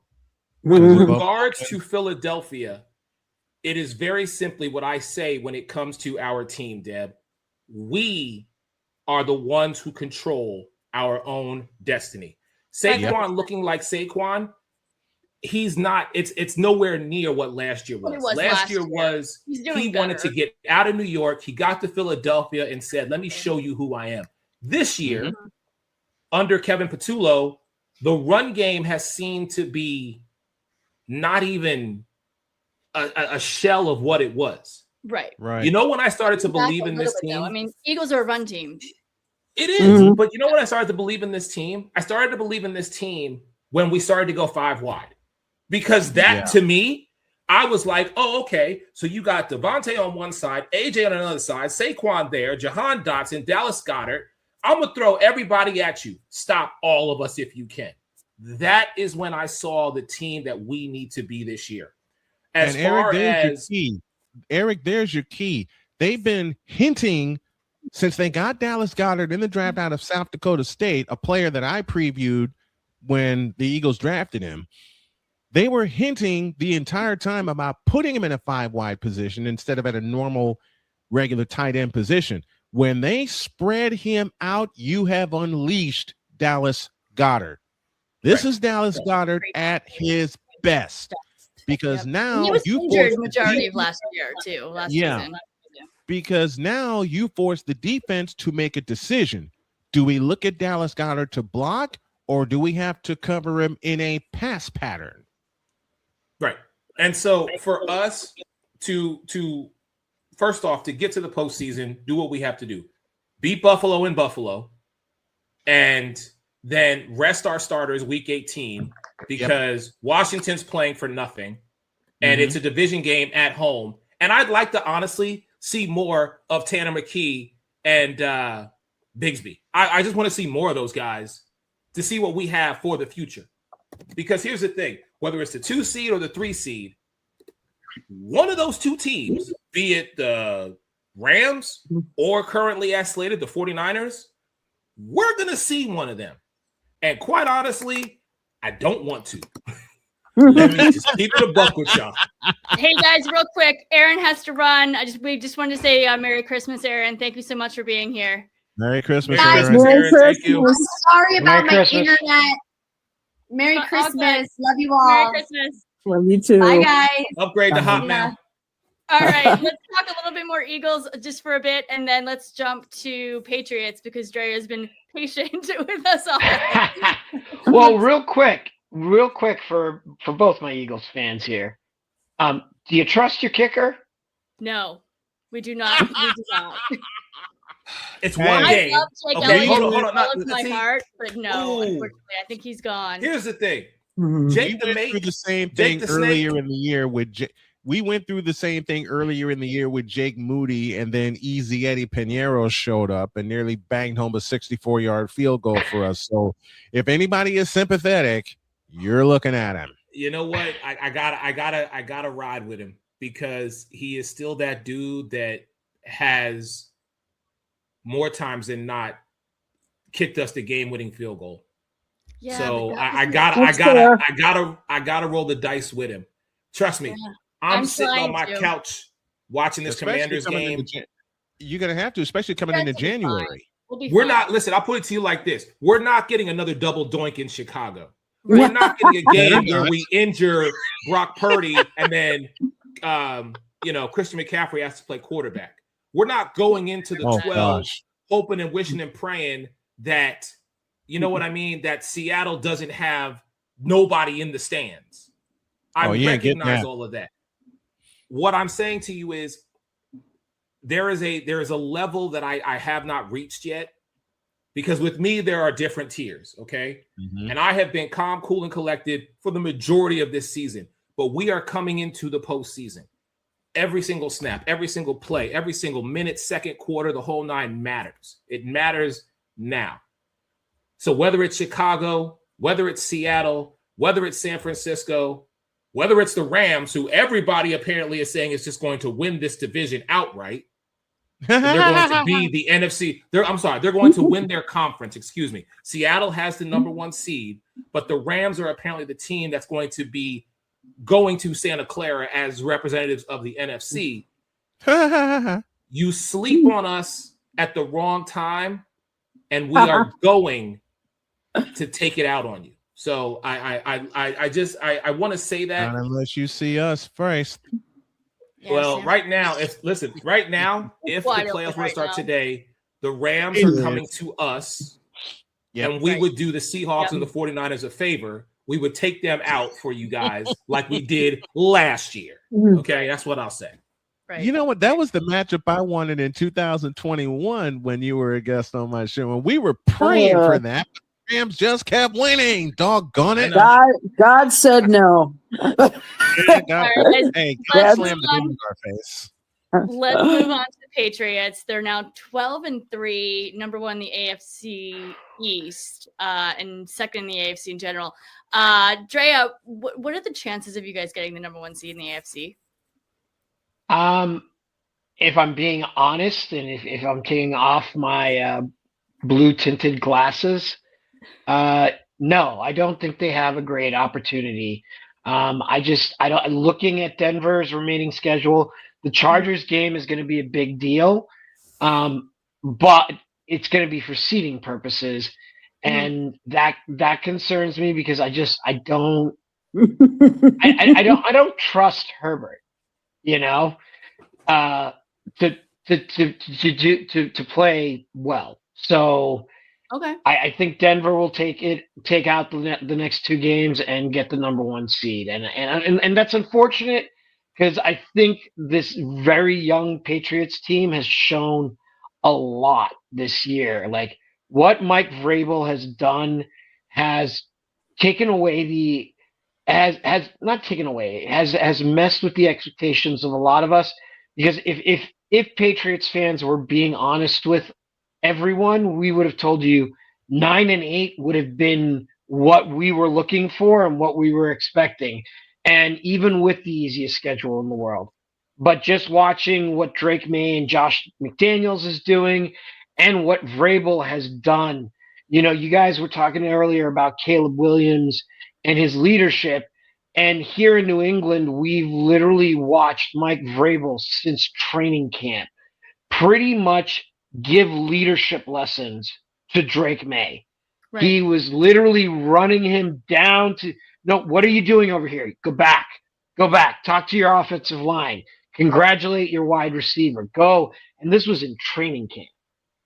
With regards to Philadelphia, it is very simply what I say when it comes to our team, Deb. We are the ones who control our own destiny. Saquon looking like Saquon, he's not, it's nowhere near what last year was. Last year was he wanted to get out of New York. He got to Philadelphia and said, let me show you who I am. This year, under Kevin Patullo, the run game has seemed to be not even a shell of what it was. Right. You know when I started to believe in this team? I mean, Eagles are a run team. It is. But you know when I started to believe in this team? I started to believe in this team when we started to go 5 wide. Because that, to me, I was like, oh, okay. So you got Devontae on one side, AJ on another side, Saquon there, Jahan Dotson, Dallas Goedert. I'm going to throw everybody at you. Stop all of us if you can. That is when I saw the team that we need to be this year. As and far Eric, there's your key. They've been hinting since they got Dallas Goedert in the draft out of South Dakota State, a player that I previewed when the Eagles drafted him. They were hinting the entire time about putting him in a 5 wide position instead of at a normal, regular tight end position. When they spread him out, you have unleashed Dallas Goedert. This is Dallas Goedert at his best. Because now he was injured majority of last year too. Last season. Because now you force the defense to make a decision. Do we look at Dallas Goedert to block, or do we have to cover him in a pass pattern? Right. And so for us to first off, to get to the postseason, do what we have to do. Beat Buffalo in Buffalo, and then rest our starters week 18 because Washington's playing for nothing, and it's a division game at home. And I'd like to honestly see more of Tanner McKee and Bigsby. I just want to see more of those guys to see what we have for the future. Because here's the thing, whether it's the 2 seed or the 3 seed, one of those 2 teams, be it the Rams or currently as slated, the 49ers, we're going to see one of them. And quite honestly, I don't want to. Let me just keep it a buck with y'all. Hey guys, real quick, Aaron has to run. We just wanted to say Merry Christmas, Aaron. Thank you so much for being here. Merry Christmas, guys, Aaron. Merry Aaron, thank you. I'm sorry about Merry my Christmas. internet. Merry Christmas. Love you all. Merry Christmas. Love you too. Bye, guys. Upgrade to Hotmail. All right, let's talk a little bit more Eagles just for a bit, and then let's jump to Patriots because Dre has been patient with us all. Well, real quick for both my Eagles fans here. Do you trust your kicker? No, we do not. We do not. It's one game. I love Jake Okay, Elliott hold on. with my heart, but no, unfortunately, I think he's gone. Here's the thing. Jake we went through the same thing earlier in the year with we went through the same thing earlier in the year with Jake Moody, and then Easy Eddie Pinheiro showed up and nearly banged home a 64-yard field goal for us. So if anybody is sympathetic, you're looking at him. You know what? I gotta ride with him because he is still that dude that has more times than not kicked us the game-winning field goal. Yeah, so I gotta roll the dice with him. Trust me. I'm sitting on my couch watching this Commanders game. You're going to have to, especially coming into January. We're not, listen, I'll put it to you like this. We're not getting another double doink in Chicago. We're not getting a game where we injure Brock Purdy and then, Christian McCaffrey has to play quarterback. We're not going into the 12 hoping and wishing and praying that, you know what I mean, that Seattle doesn't have nobody in the stands. I recognize all of that. What I'm saying to you is there is a level that I have not reached yet, because with me there are different tiers, okay? Mm-hmm. And I have been calm, cool, and collected for the majority of this season, but we are coming into the postseason. Every single snap, every single play, every single minute, second quarter, the whole nine matters. It matters now. So whether it's Chicago, whether it's Seattle, whether it's San Francisco, whether it's the Rams, who everybody apparently is saying is just going to win this division outright. They're going to be the NFC. They're going to win their conference. Excuse me. Seattle has the number 1 seed, but the Rams are apparently the team that's going to be going to Santa Clara as representatives of the NFC. You sleep on us at the wrong time, and we are going to take it out on you. So I want to say that. Not unless you see us first. Well, right now, if the playoffs were to start today, the Rams are coming to us, and we would do the Seahawks and the 49ers a favor. We would take them out for you guys like we did last year. Okay, that's what I'll say. Right. You know what? That was the matchup I wanted in 2021 when you were a guest on my show, and we were praying for that. Rams just kept winning. Doggone it. God said no. God slammed the door in our face. Let's move on to the Patriots. They're now 12-3, number 1 in the AFC East, and second in the AFC in general. Drea, what are the chances of you guys getting the number 1 seed in the AFC? If I'm being honest, and if I'm taking off my blue tinted glasses, no, I don't think they have a great opportunity. Looking at Denver's remaining schedule, the Chargers game is going to be a big deal, but it's going to be for seeding purposes, and that concerns me because I don't trust Herbert, to play well. So okay, I think Denver will take out the next 2 games and get the number 1 seed, and that's unfortunate because I think this very young Patriots team has shown a lot this year. Like what Mike Vrabel has done has taken away has messed with the expectations of a lot of us, because if Patriots fans were being honest with everyone, we would have told you 9-8 would have been what we were looking for and what we were expecting, and even with the easiest schedule in the world. But just watching what Drake May and Josh McDaniels is doing and what Vrabel has done, you guys were talking earlier about Caleb Williams and his leadership, and here in New England, we've literally watched Mike Vrabel since training camp pretty much give leadership lessons to Drake May. Right. He was literally running him down to, no, what are you doing over here? Go back, talk to your offensive line, congratulate your wide receiver, go. And this was in training camp.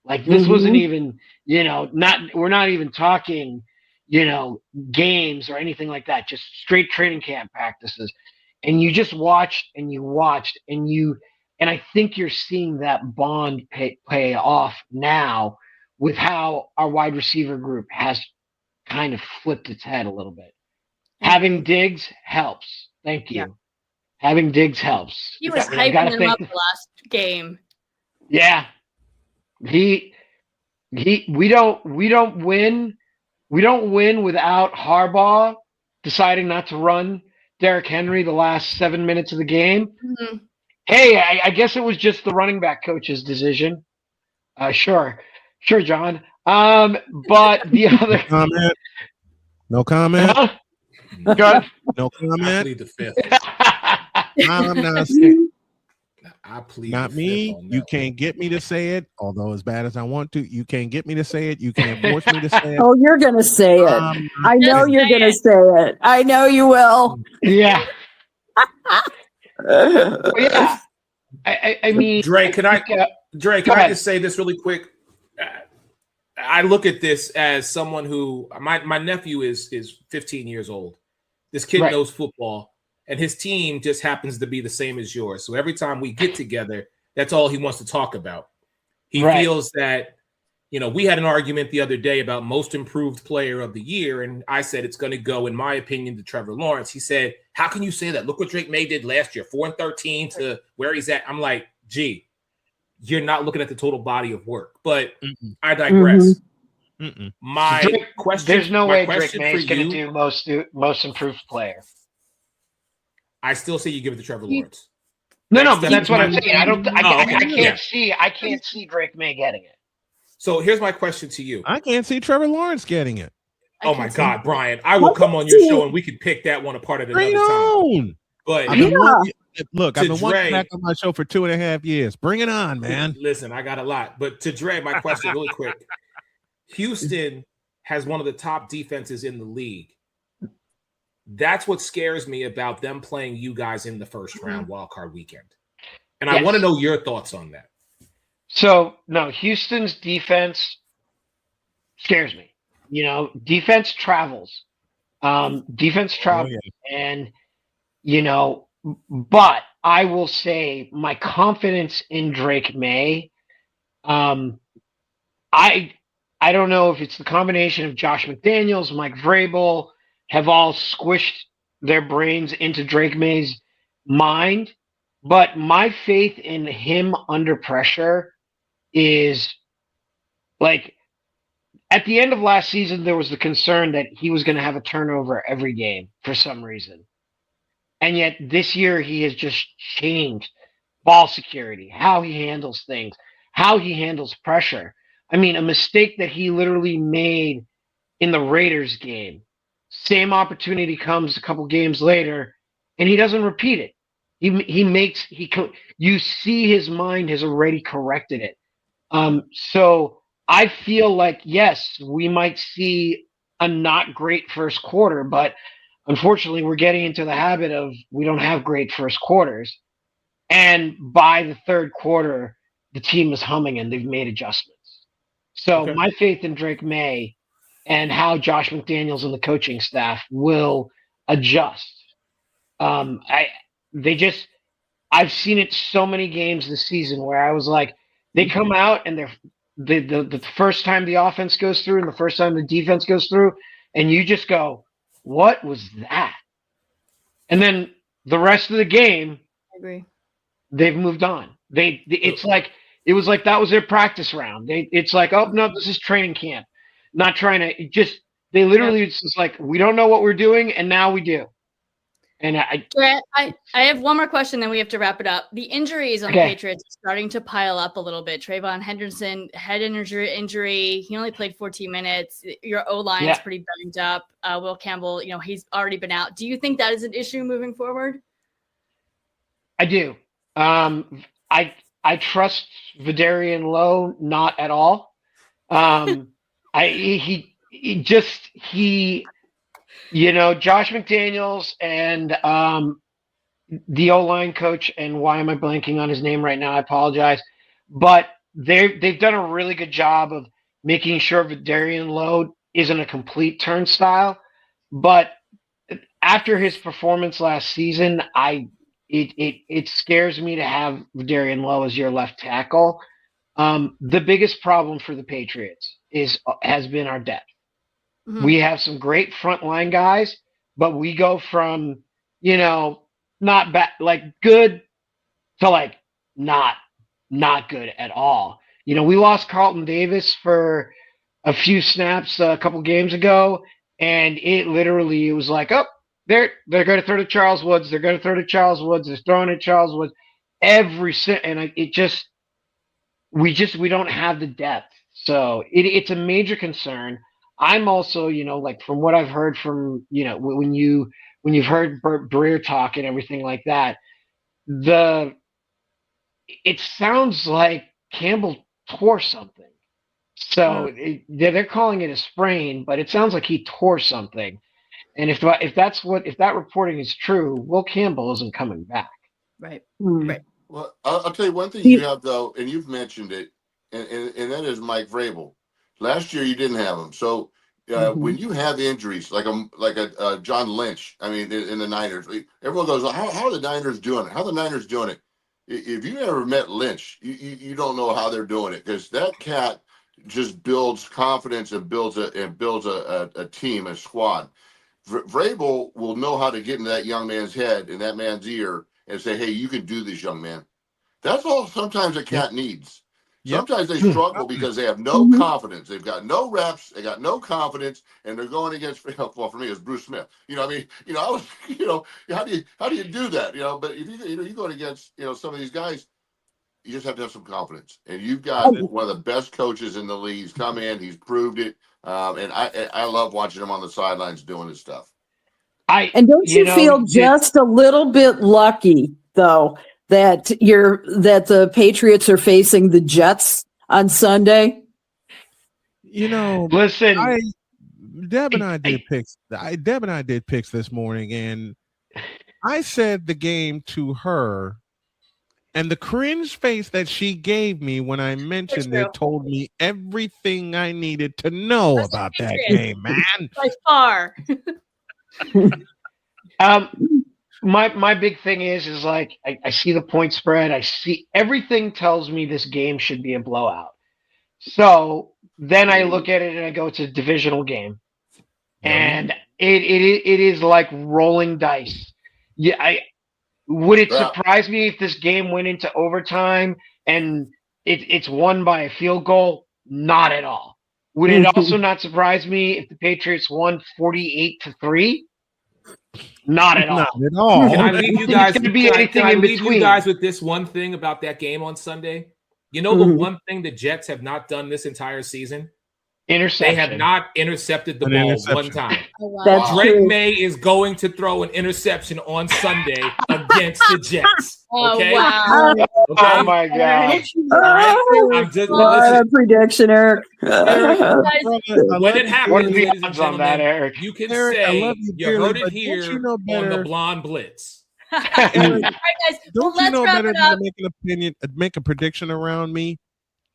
Like this wasn't even, we're not even talking, games or anything like that, just straight training camp practices. And you just watched and I think you're seeing that bond pay off now with how our wide receiver group has kind of flipped its head a little bit. Having Diggs helps. Thank you. Yeah. Having Diggs helps. He was hyping them up the last game. Yeah. We don't win without Harbaugh deciding not to run Derrick Henry the last 7 minutes of the game. Mm-hmm. Hey, I guess it was just the running back coach's decision. Sure, John. But the other no comment. Huh? Good. No comment. I plead the fifth. I'm not. I plead Not me. You can't get me to say it, although as bad as I want to. You can't get me to say it. You can't force me to say it. Oh, you're going to say it. I know you're going to say it. I know you will. Yeah. Yeah. I mean, Dre, can I just say this really quick? I look at this as someone who my nephew is 15 years old. This kid knows football, and his team just happens to be the same as yours. So every time we get together, that's all he wants to talk about. He feels that, we had an argument the other day about most improved player of the year, and I said it's going to go, in my opinion, to Trevor Lawrence. He said, how can you say that? Look what Drake May did last year, 4-13 to where he's at. I'm like, gee, you're not looking at the total body of work. But I digress. My question. There's no way Drake May is going to do most improved player. I still say you give it to Trevor Lawrence. No, but that's what I'm saying. I can't see Drake May getting it. So here's my question to you. I can't see Trevor Lawrence getting it. Oh my God, Brian! I will come on your show and we can pick that one apart at another time. But I've been wanting back on my show for 2.5 years. Bring it on, man. Listen, I got a lot. But to Dre, my question really quick. Houston has one of the top defenses in the league. That's what scares me about them playing you guys in the first round wildcard weekend. And I want to know your thoughts on that. So, no, Houston's defense scares me. Defense travels. And, but I will say my confidence in Drake May, I don't know if it's the combination of Josh McDaniels, Mike Vrabel have all squished their brains into Drake May's mind, but my faith in him under pressure is like at the end of last season, there was the concern that he was going to have a turnover every game for some reason. And yet this year he has just changed ball security, how he handles things, how he handles pressure. I mean, a mistake that he literally made in the Raiders game. Same opportunity comes a couple games later, and he doesn't repeat it. You see his mind has already corrected it. So I feel like, yes, we might see a not great first quarter, but unfortunately we're getting into the habit of we don't have great first quarters. And by the third quarter, the team is humming and they've made adjustments. So my faith in Drake May and how Josh McDaniels and the coaching staff will adjust. I've seen it so many games this season where I was like, they come out and the first time the offense goes through and the first time the defense goes through, and you just go, what was that? And then the rest of the game, I agree. They've moved on. It was like that was their practice round. It's like, oh no, this is training camp. Not trying to it's just like, we don't know what we're doing, and now we do. And I have one more question, then we have to wrap it up. The injuries on the Patriots are starting to pile up a little bit. Trayvon Henderson, head injury. He only played 14 minutes. Your O-line is pretty banged up. Will Campbell, he's already been out. Do you think that is an issue moving forward? I do. I trust Vidarian Lowe not at all. Josh McDaniels and the O-line coach, and why am I blanking on his name right now? I apologize. But they've done a really good job of making sure Vidarian Lowe isn't a complete turnstile. But after his performance last season, it scares me to have Vidarian Lowe as your left tackle. The biggest problem for the Patriots has been our depth. Mm-hmm. We have some great frontline guys, but we go from, not bad, like good to like not good at all. We lost Carlton Davis for a few snaps a couple games ago, and it was like, oh, they're going to throw to Charles Woods. They're going to throw to Charles Woods. They're throwing at Charles Woods we don't have the depth. So it's a major concern. I'm also, from what I've heard from, when you've heard Burt Breer talk and everything like that, the it sounds like Campbell tore something. So they're calling it a sprain, but it sounds like he tore something. And if that reporting is true, Will Campbell isn't coming back. Right. Right. Well, I'll tell you one thing you have though, and you've mentioned it, and that is Mike Vrabel. Last year you didn't have him, so when you have injuries like a John Lynch, I mean, in the Niners, everyone goes, "How are the Niners doing it? How are the Niners doing it?" If you never met Lynch, you don't know how they're doing it, because that cat just builds confidence and builds a team, a squad. Vrabel will know how to get into that young man's head and that man's ear and say, "Hey, you can do this, young man." That's all sometimes a cat needs. Sometimes they struggle because they have no confidence. They've got no reps. They got no confidence, and they're going against. Well, for me, it's Bruce Smith. I mean, I was, how do you do that? But if you're going against, some of these guys, you just have to have some confidence. And you've got one of the best coaches in the league. He's come in. He's proved it. And I love watching him on the sidelines doing his stuff. And don't you feel just a little bit lucky though that the Patriots are facing the Jets on Sunday? Listen, Deb and I did picks this morning, and I said the game to her, and the cringe face that she gave me when I mentioned it told me everything I needed to know about that game, man. By far. My big thing is like I see the point spread. I see everything tells me this game should be a blowout. So then I look at it and I go, it's a divisional game, and it is like rolling dice. Yeah, would it surprise me if this game went into overtime and it's won by a field goal? Not at all. Would it also not surprise me if the Patriots won 48-3? Not at all. Not at all. Can I leave you guys? Can I leave you guys with this one thing about that game on Sunday? The one thing the Jets have not done this entire season? Interception. They have not intercepted the ball one time. Oh, wow. That's Drake true. May is going to throw an interception on Sunday against the Jets. Okay? Oh, wow. Okay? Oh my God. I'm just What a prediction, Eric. when it happens, What are the ladies and odds on that, gentlemen, Eric? you can Eric, I say love you you dearly, heard it but here don't you know on better? the Blonde Blitz. All right, guys. Don't let's you know wrap better it than up. to make a prediction around me?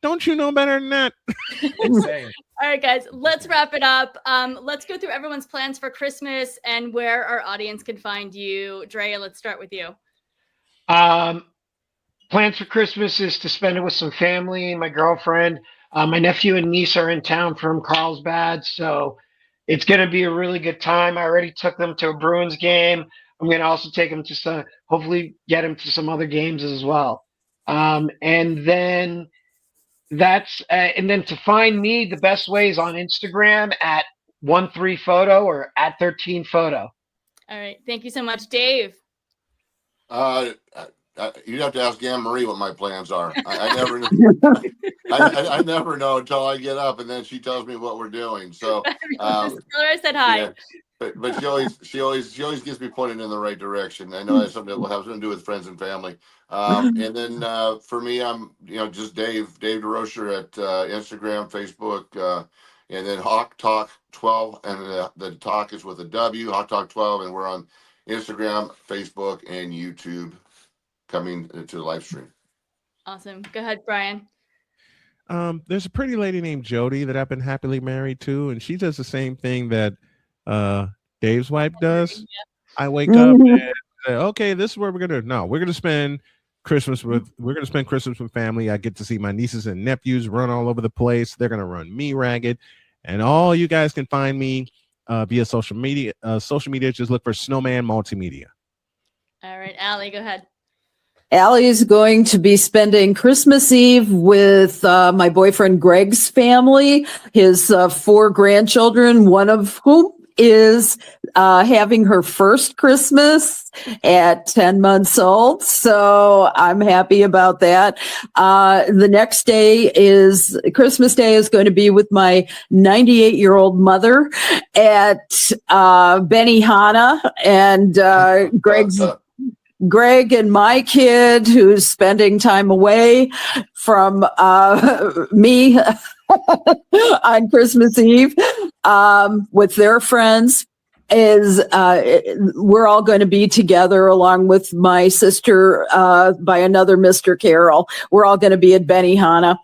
Don't you know better than that? All right, guys, let's wrap it up. Let's go through everyone's plans for Christmas and where our audience can find you. Drea, let's start with you. Plans for Christmas is to spend it with some family, my girlfriend. My nephew and niece are in town from Carlsbad, so it's going to be a really good time. I already took them to a Bruins game. I'm going to also take them to hopefully get them to some other games as well. And then to find me, the best way is on Instagram at 13photo or at 13photo. All right. Thank you so much, Dave. You'd have to ask Anne Marie what my plans are. I never know. I never know until I get up, and then she tells me what we're doing. So Just tell her I said hi. Yeah. But she always gets me pointed in the right direction. I know it has something that will have something to do with friends and family. And then for me, I'm just Dave DeRocher at Instagram, Facebook, and then Hawk Talk 12, and the talk is with a W, Hawk Talk 12, and we're on Instagram, Facebook, and YouTube, coming to the live stream. Awesome. Go ahead, Brian. There's a pretty lady named Jody that I've been happily married to, and she does the same thing that Dave's wife does. I wake up and say, okay, this is where we're gonna. No, we're gonna spend Christmas with family. I get to see my nieces and nephews run all over the place. They're gonna run me ragged, and all you guys can find me via social media. Just look for Snowman Multimedia. All right, Allie, go ahead. Allie is going to be spending Christmas Eve with my boyfriend Greg's family, his 4 grandchildren, one of whom is having her first Christmas at 10 months old. So I'm happy about that. The next day is Christmas Day is going to be with my 98-year-old mother at Benihana, and Greg and my kid, who's spending time away from me on Christmas Eve with their friends, is we're all going to be together along with my sister by another Mr. Carroll. We're all going to be at Benihana.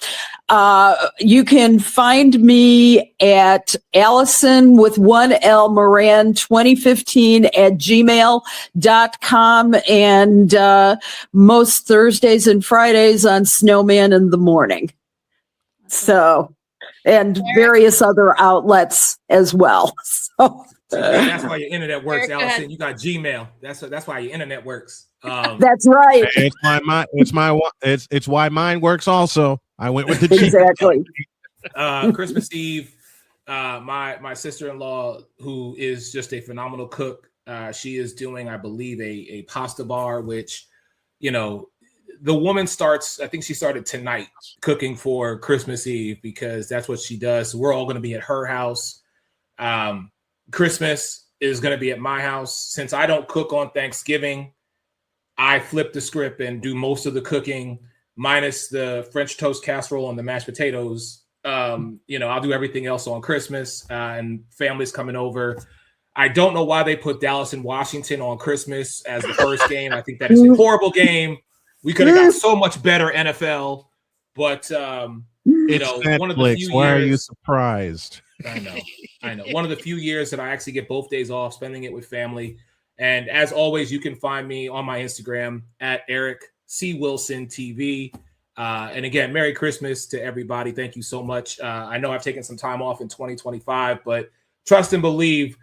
You can find me at Allison with 1L Moran 2015 at gmail.com and most Thursdays and Fridays on Snowman in the Morning. So, and various other outlets as well. So. That's why your internet works, Allison. You got Gmail. That's why your internet works. That's right. It's why mine works also. I went with the Gmail. Exactly. Christmas Eve, my sister-in-law, who is just a phenomenal cook, she is doing, I believe, a pasta bar, which, you know, the woman starts, I think she started tonight cooking for Christmas Eve because that's what she does. So we're all going to be at her house. Christmas is going to be at my house. Since I don't cook on Thanksgiving, I flip the script and do most of the cooking, minus the French toast casserole and the mashed potatoes. You know, I'll do everything else on Christmas, and family's coming over. I don't know why they put Dallas and Washington on Christmas as the first game. I think that is a horrible game. We could have got so much better NFL, but you know, Netflix. One of the few Why years, are you surprised? I know. One of the few years that I actually get both days off, spending it with family. And as always, you can find me on my Instagram at Eric C. Wilson TV. And again, Merry Christmas to everybody. Thank you so much. I know I've taken some time off in 2025, but trust and believe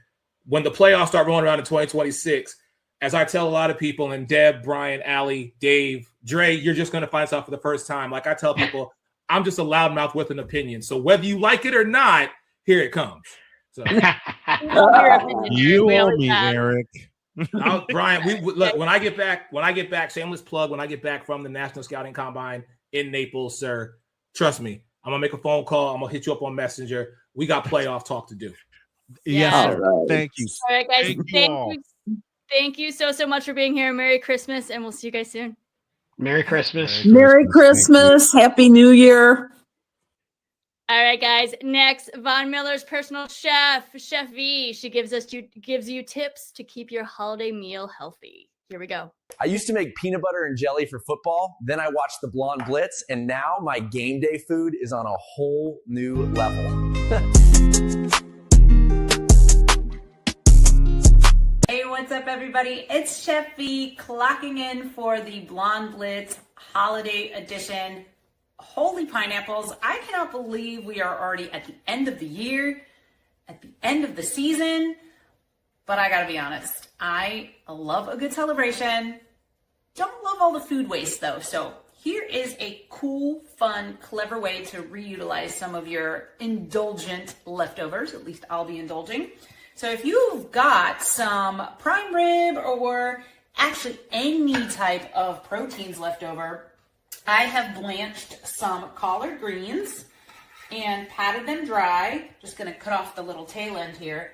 when the playoffs start rolling around in 2026, as I tell a lot of people, and Deb, Brian, Allie, Dave, Dre, you're just going to find stuff for the first time. Like I tell people, I'm just a loudmouth with an opinion. So whether you like it or not, here it comes. So you owe me, Eric. Brian, look when I get back, shameless plug, when I get back from the National Scouting Combine in Naples, sir, trust me, I'm gonna make a phone call. I'm gonna hit you up on Messenger. We got playoff talk to do. Yes, sir. Right. Thank you. All right, guys. Thank you so much for being here. Merry Christmas, and we'll see you guys soon. Merry Christmas. Merry Christmas. Happy New Year. All right, guys. Next, Von Miller's personal chef, Chef V. She gives you tips to keep your holiday meal healthy. Here we go. I used to make peanut butter and jelly for football. Then I watched the Blonde Blitz, and now my game day food is on a whole new level. Hey, what's up, everybody? It's Chef V clocking in for the Blonde Blitz Holiday Edition. Holy pineapples, I cannot believe we are already at the end of the year, at the end of the season, but I gotta be honest, I love a good celebration. Don't love all the food waste though, so here is a cool, fun, clever way to reutilize some of your indulgent leftovers. At least I'll be indulging. So if you've got some prime rib or actually any type of proteins left over, I have blanched some collard greens and patted them dry. Just gonna cut off the little tail end here.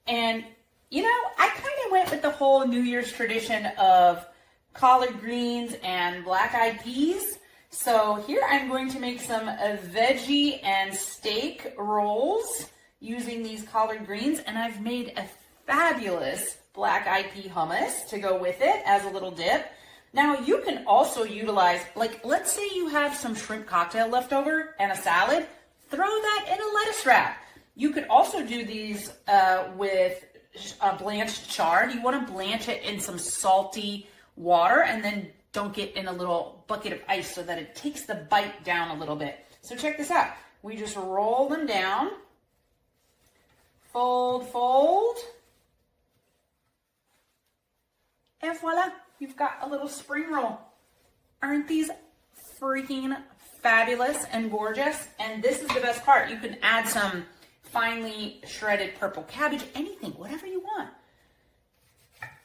And you know, I kind of went with the whole New Year's tradition of collard greens and black-eyed peas. So here I'm going to make some veggie and steak rolls using these collard greens, and I've made a fabulous black-eyed pea hummus to go with it as a little dip. Now you can also utilize, like, let's say you have some shrimp cocktail left over and a salad, throw that in a lettuce wrap. You could also do these with blanched chard. You want to blanch it in some salty water and then dunk it in a little bucket of ice so that it takes the bite down a little bit. So check this out. We just roll them down, fold, and voila. You've got a little spring roll. Aren't these freaking fabulous and gorgeous? And this is the best part. You can add some finely shredded purple cabbage, anything, whatever you want.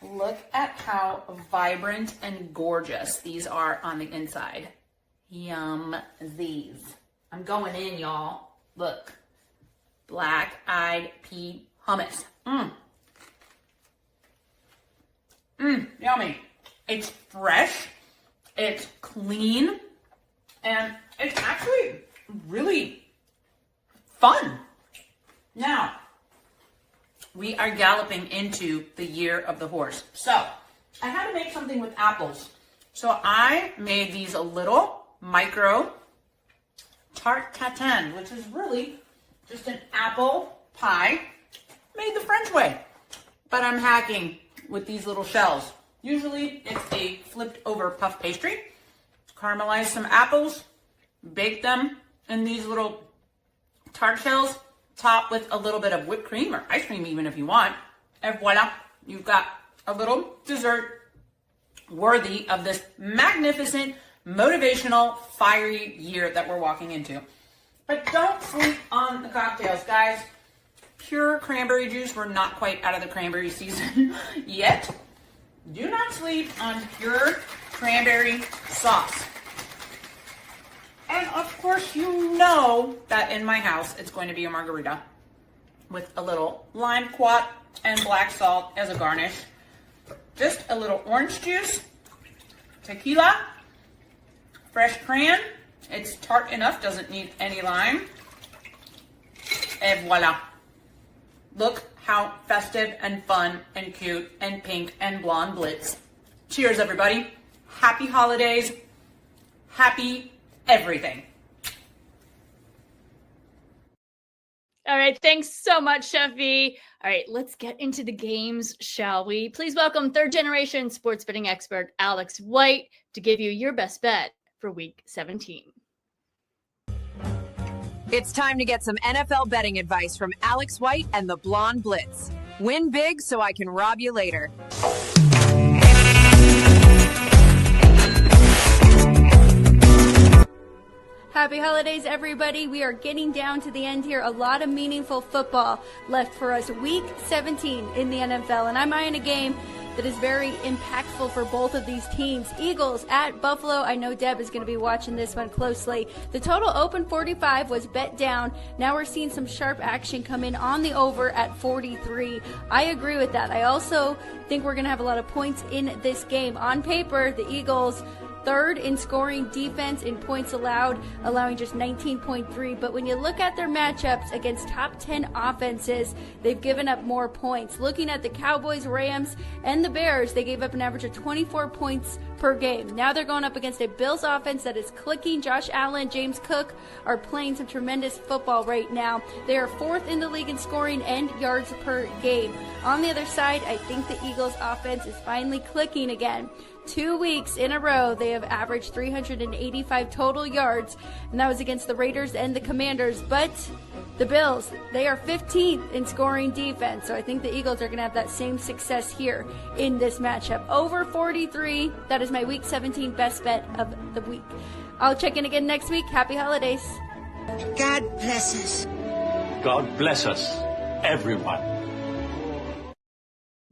Look at how vibrant and gorgeous these are on the inside. Yum these. I'm going in, y'all. Look. Black-eyed pea hummus. Yummy. It's fresh, it's clean, and it's actually really fun. Now, we are galloping into the year of the horse. So, I had to make something with apples. So I made these little micro tarte tatin, which is really just an apple pie made the French way. But I'm hacking with these little shells. Usually it's a flipped over puff pastry. Caramelize some apples, bake them in these little tart shells, top with a little bit of whipped cream or ice cream even if you want. And voila, you've got a little dessert worthy of this magnificent, motivational, fiery year that we're walking into. But don't sleep on the cocktails, guys. Pure cranberry juice. We're not quite out of the cranberry season yet. Do not sleep on pure cranberry sauce. And of course, you know that in my house, it's going to be a margarita with a little lime quat and black salt as a garnish. Just a little orange juice, tequila, fresh cran. It's tart enough, doesn't need any lime. And voila. Look how festive and fun and cute and pink and blonde Blitz. Cheers, everybody. Happy holidays. Happy everything. All right, thanks so much, Chefy. All right, let's get into the games, shall we? Please welcome third-generation sports betting expert Alex White to give you your best bet for Week 17. It's time to get some NFL betting advice from Alex White and the Blonde Blitz. Win big so I can rob you later. Happy holidays, everybody. We are getting down to the end here. A lot of meaningful football left for us. Week 17 in the NFL, and I'm eyeing a game that is very impactful for both of these teams. Eagles at Buffalo. I know Deb is going to be watching this one closely. The total open 45 was bet down. Now we're seeing some sharp action come in on the over at 43. I agree with that. I also think we're going to have a lot of points in this game. On paper, the Eagles third in scoring defense in points allowed, allowing just 19.3. But when you look at their matchups against top 10 offenses, they've given up more points. Looking at the Cowboys, Rams, and the Bears, they gave up an average of 24 points per game. Now they're going up against a Bills offense that is clicking. Josh Allen, James Cook are playing some tremendous football right now. They are fourth in the league in scoring and yards per game. On the other side, I think the Eagles offense is finally clicking again. 2 weeks in a row, they have averaged 385 total yards, and that was against the Raiders and the Commanders. But the Bills, they are 15th in scoring defense, so I think the Eagles are going to have that same success here in this matchup. Over 43, that is my Week 17 best bet of the week. I'll check in again next week. Happy holidays. God bless us. God bless us, everyone.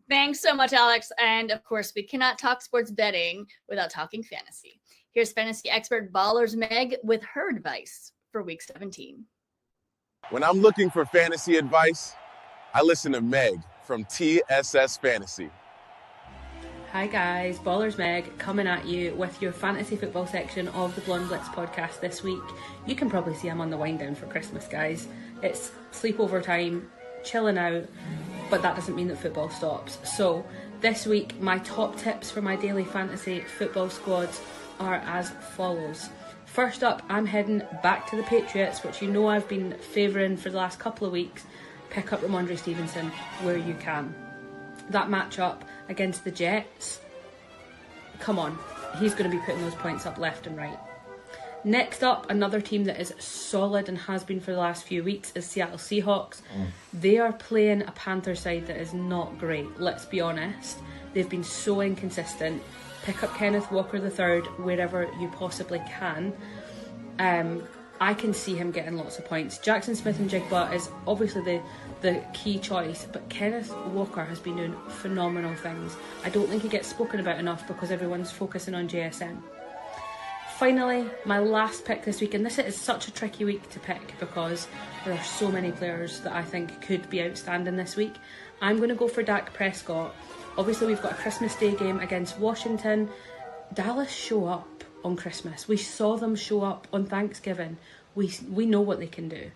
Thanks so much, Alex. And of course, we cannot talk sports betting without talking fantasy. Here's fantasy expert Ballers Meg with her advice for Week 17. When I'm looking for fantasy advice, I listen to Meg from TSS Fantasy. Hi guys, Ballers Meg coming at you with your fantasy football section of the Blonde Blitz podcast this week. You can probably see I'm on the wind down for Christmas, guys. It's sleepover time, chilling out, but that doesn't mean that football stops. So this week, my top tips for my daily fantasy football squads are as follows. First up, I'm heading back to the Patriots, which you know I've been favouring for the last couple of weeks. Pick up Ramondre Stevenson where you can. That matchup against the Jets, come on, he's going to be putting those points up left and right. Next up, another team that is solid and has been for the last few weeks is Seattle Seahawks. They are playing a Panther side that is not great, let's be honest. They've been so inconsistent. Pick up Kenneth Walker III wherever you possibly can. I can see him getting lots of points. Jackson Smith-Njigba is obviously the key choice, but Kenneth Walker has been doing phenomenal things. I don't think he gets spoken about enough because everyone's focusing on JSN. Finally, my last pick this week, and this is such a tricky week to pick because there are so many players that I think could be outstanding this week. I'm going to go for Dak Prescott. Obviously, we've got a Christmas Day game against Washington. Dallas show up on Christmas. We saw them show up on Thanksgiving. We know what they can do.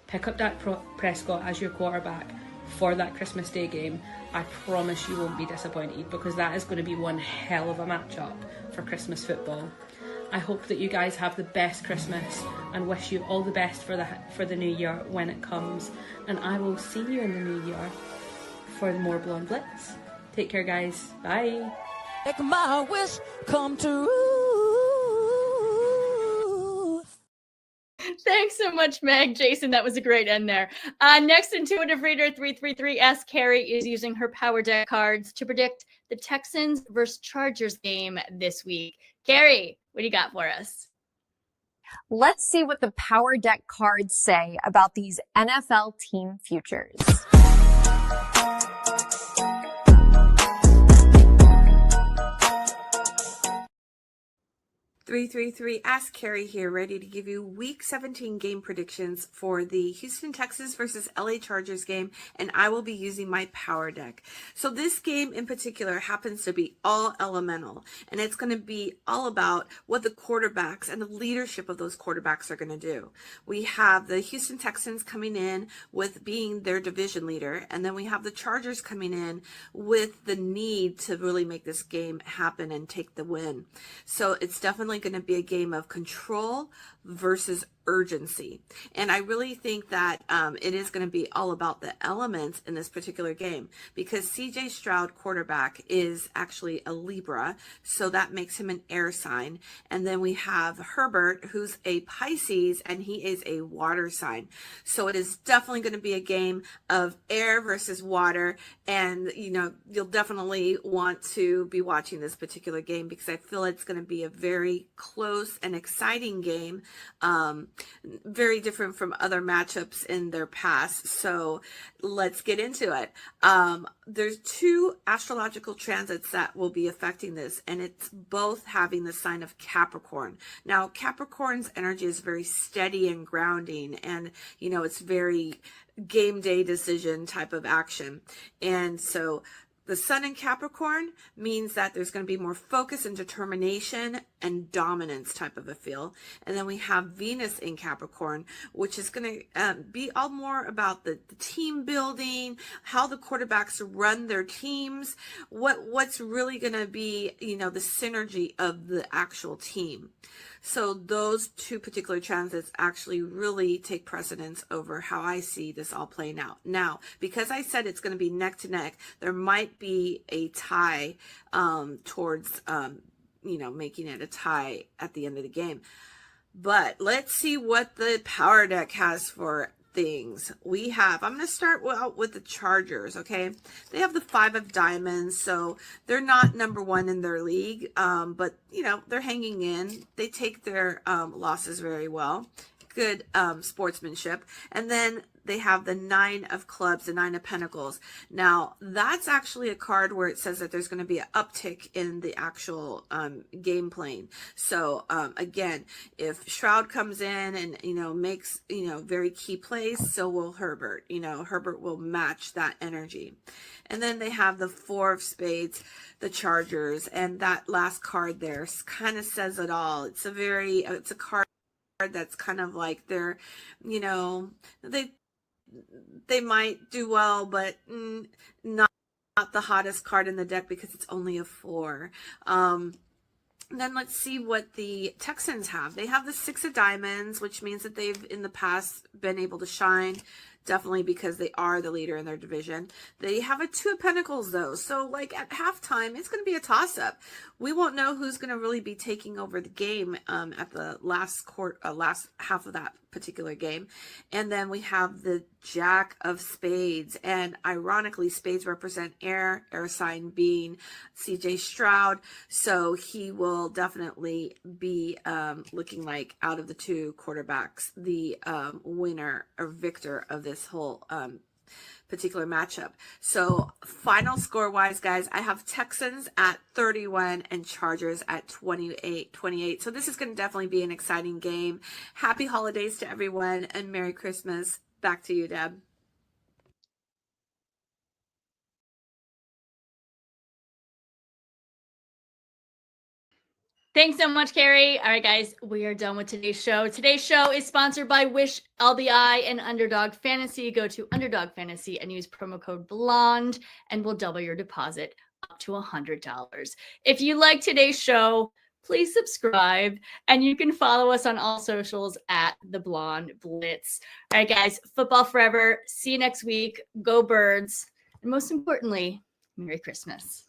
Pick up Dak Prescott as your quarterback for that Christmas Day game. I promise you won't be disappointed, because that is going to be one hell of a matchup for Christmas football. I hope that you guys have the best Christmas and wish you all the best for the new year when it comes. And I will see you in the new year for more Blonde Blitz. Take care, guys. Bye. Make my wish come true. Thanks so much, Meg. Jason, that was a great end there. Next, Intuitive Reader 333 asks Carrie is using her Power Deck cards to predict the Texans versus Chargers game this week. Carrie, what do you got for us? Let's see what the Power Deck cards say about these NFL team futures. 333 Ask Carrie here, ready to give you Week 17 game predictions for the Houston Texans versus LA Chargers game, and I will be using my Power Deck. So this game in particular happens to be all elemental, and it's going to be all about what the quarterbacks and the leadership of those quarterbacks are going to do. We have the Houston Texans coming in with being their division leader, and then we have the Chargers coming in with the need to really make this game happen and take the win. So it's definitely going to be a game of control versus urgency. And I really think that it is going to be all about the elements in this particular game, because CJ Stroud, quarterback, is actually a Libra, so that makes him an air sign. And then we have Herbert, who's a Pisces, and he is a water sign. So it is definitely going to be a game of air versus water. And, you know, you'll definitely want to be watching this particular game, because I feel it's going to be a very close and exciting game. Very different from other matchups in their past. So let's get into it. There's two astrological transits that will be affecting this, and it's both having the sign of Capricorn. Now, Capricorn's energy is very steady and grounding, and, you know, it's very game day decision type of action. And so the sun in Capricorn means that there's going to be more focus and determination and dominance type of a feel. And then we have Venus in Capricorn, which is going to be all more about the team building, how the quarterbacks run their teams, what's really going to be, you know, the synergy of the actual team. So those two particular transits actually really take precedence over how I see this all playing out. Now, because I said it's going to be neck to neck, there might be a tie towards, you know, making it a tie at the end of the game. But let's see what the Power Deck has for things. We have, I'm going to start with the Chargers, okay? They have the 5 of diamonds, so they're not number one in their league, but, you know, they're hanging in. They take their losses very well. Good sportsmanship. And then they have the 9 of clubs, the 9 of pentacles. Now, that's actually a card where it says that there's going to be an uptick in the actual game playing. So, again, if Stroud comes in and, you know, makes, you know, very key plays, so will Herbert. You know, Herbert will match that energy. And then they have the 4 of spades, the Chargers, and that last card there kind of says it all. It's a card that's kind of like they're, you know, they might do well, but not the hottest card in the deck because it's only a 4. Then let's see what the Texans have. They have the 6 of diamonds, which means that they've in the past been able to shine, definitely because they are the leader in their division. They have a 2 of pentacles though. So like at halftime, it's going to be a toss up. We won't know who's going to really be taking over the game at the last half of that particular game. And then we have the Jack of spades, and ironically spades represent air sign being CJ Stroud, so he will definitely be looking like, out of the 2 quarterbacks, the winner or victor of this whole particular matchup. So final score wise, guys, I have Texans at 31 and Chargers at 28. So this is going to definitely be an exciting game. Happy holidays to everyone and Merry Christmas. Back to you, Deb. Thanks so much, Carrie. All right, guys, we are done with today's show. Today's show is sponsored by Wish LBI and Underdog Fantasy. Go to Underdog Fantasy and use promo code BLONDE, and we'll double your deposit up to $100. If you like today's show, please subscribe, and you can follow us on all socials at The Blonde Blitz. All right, guys, football forever. See you next week. Go Birds. And most importantly, Merry Christmas.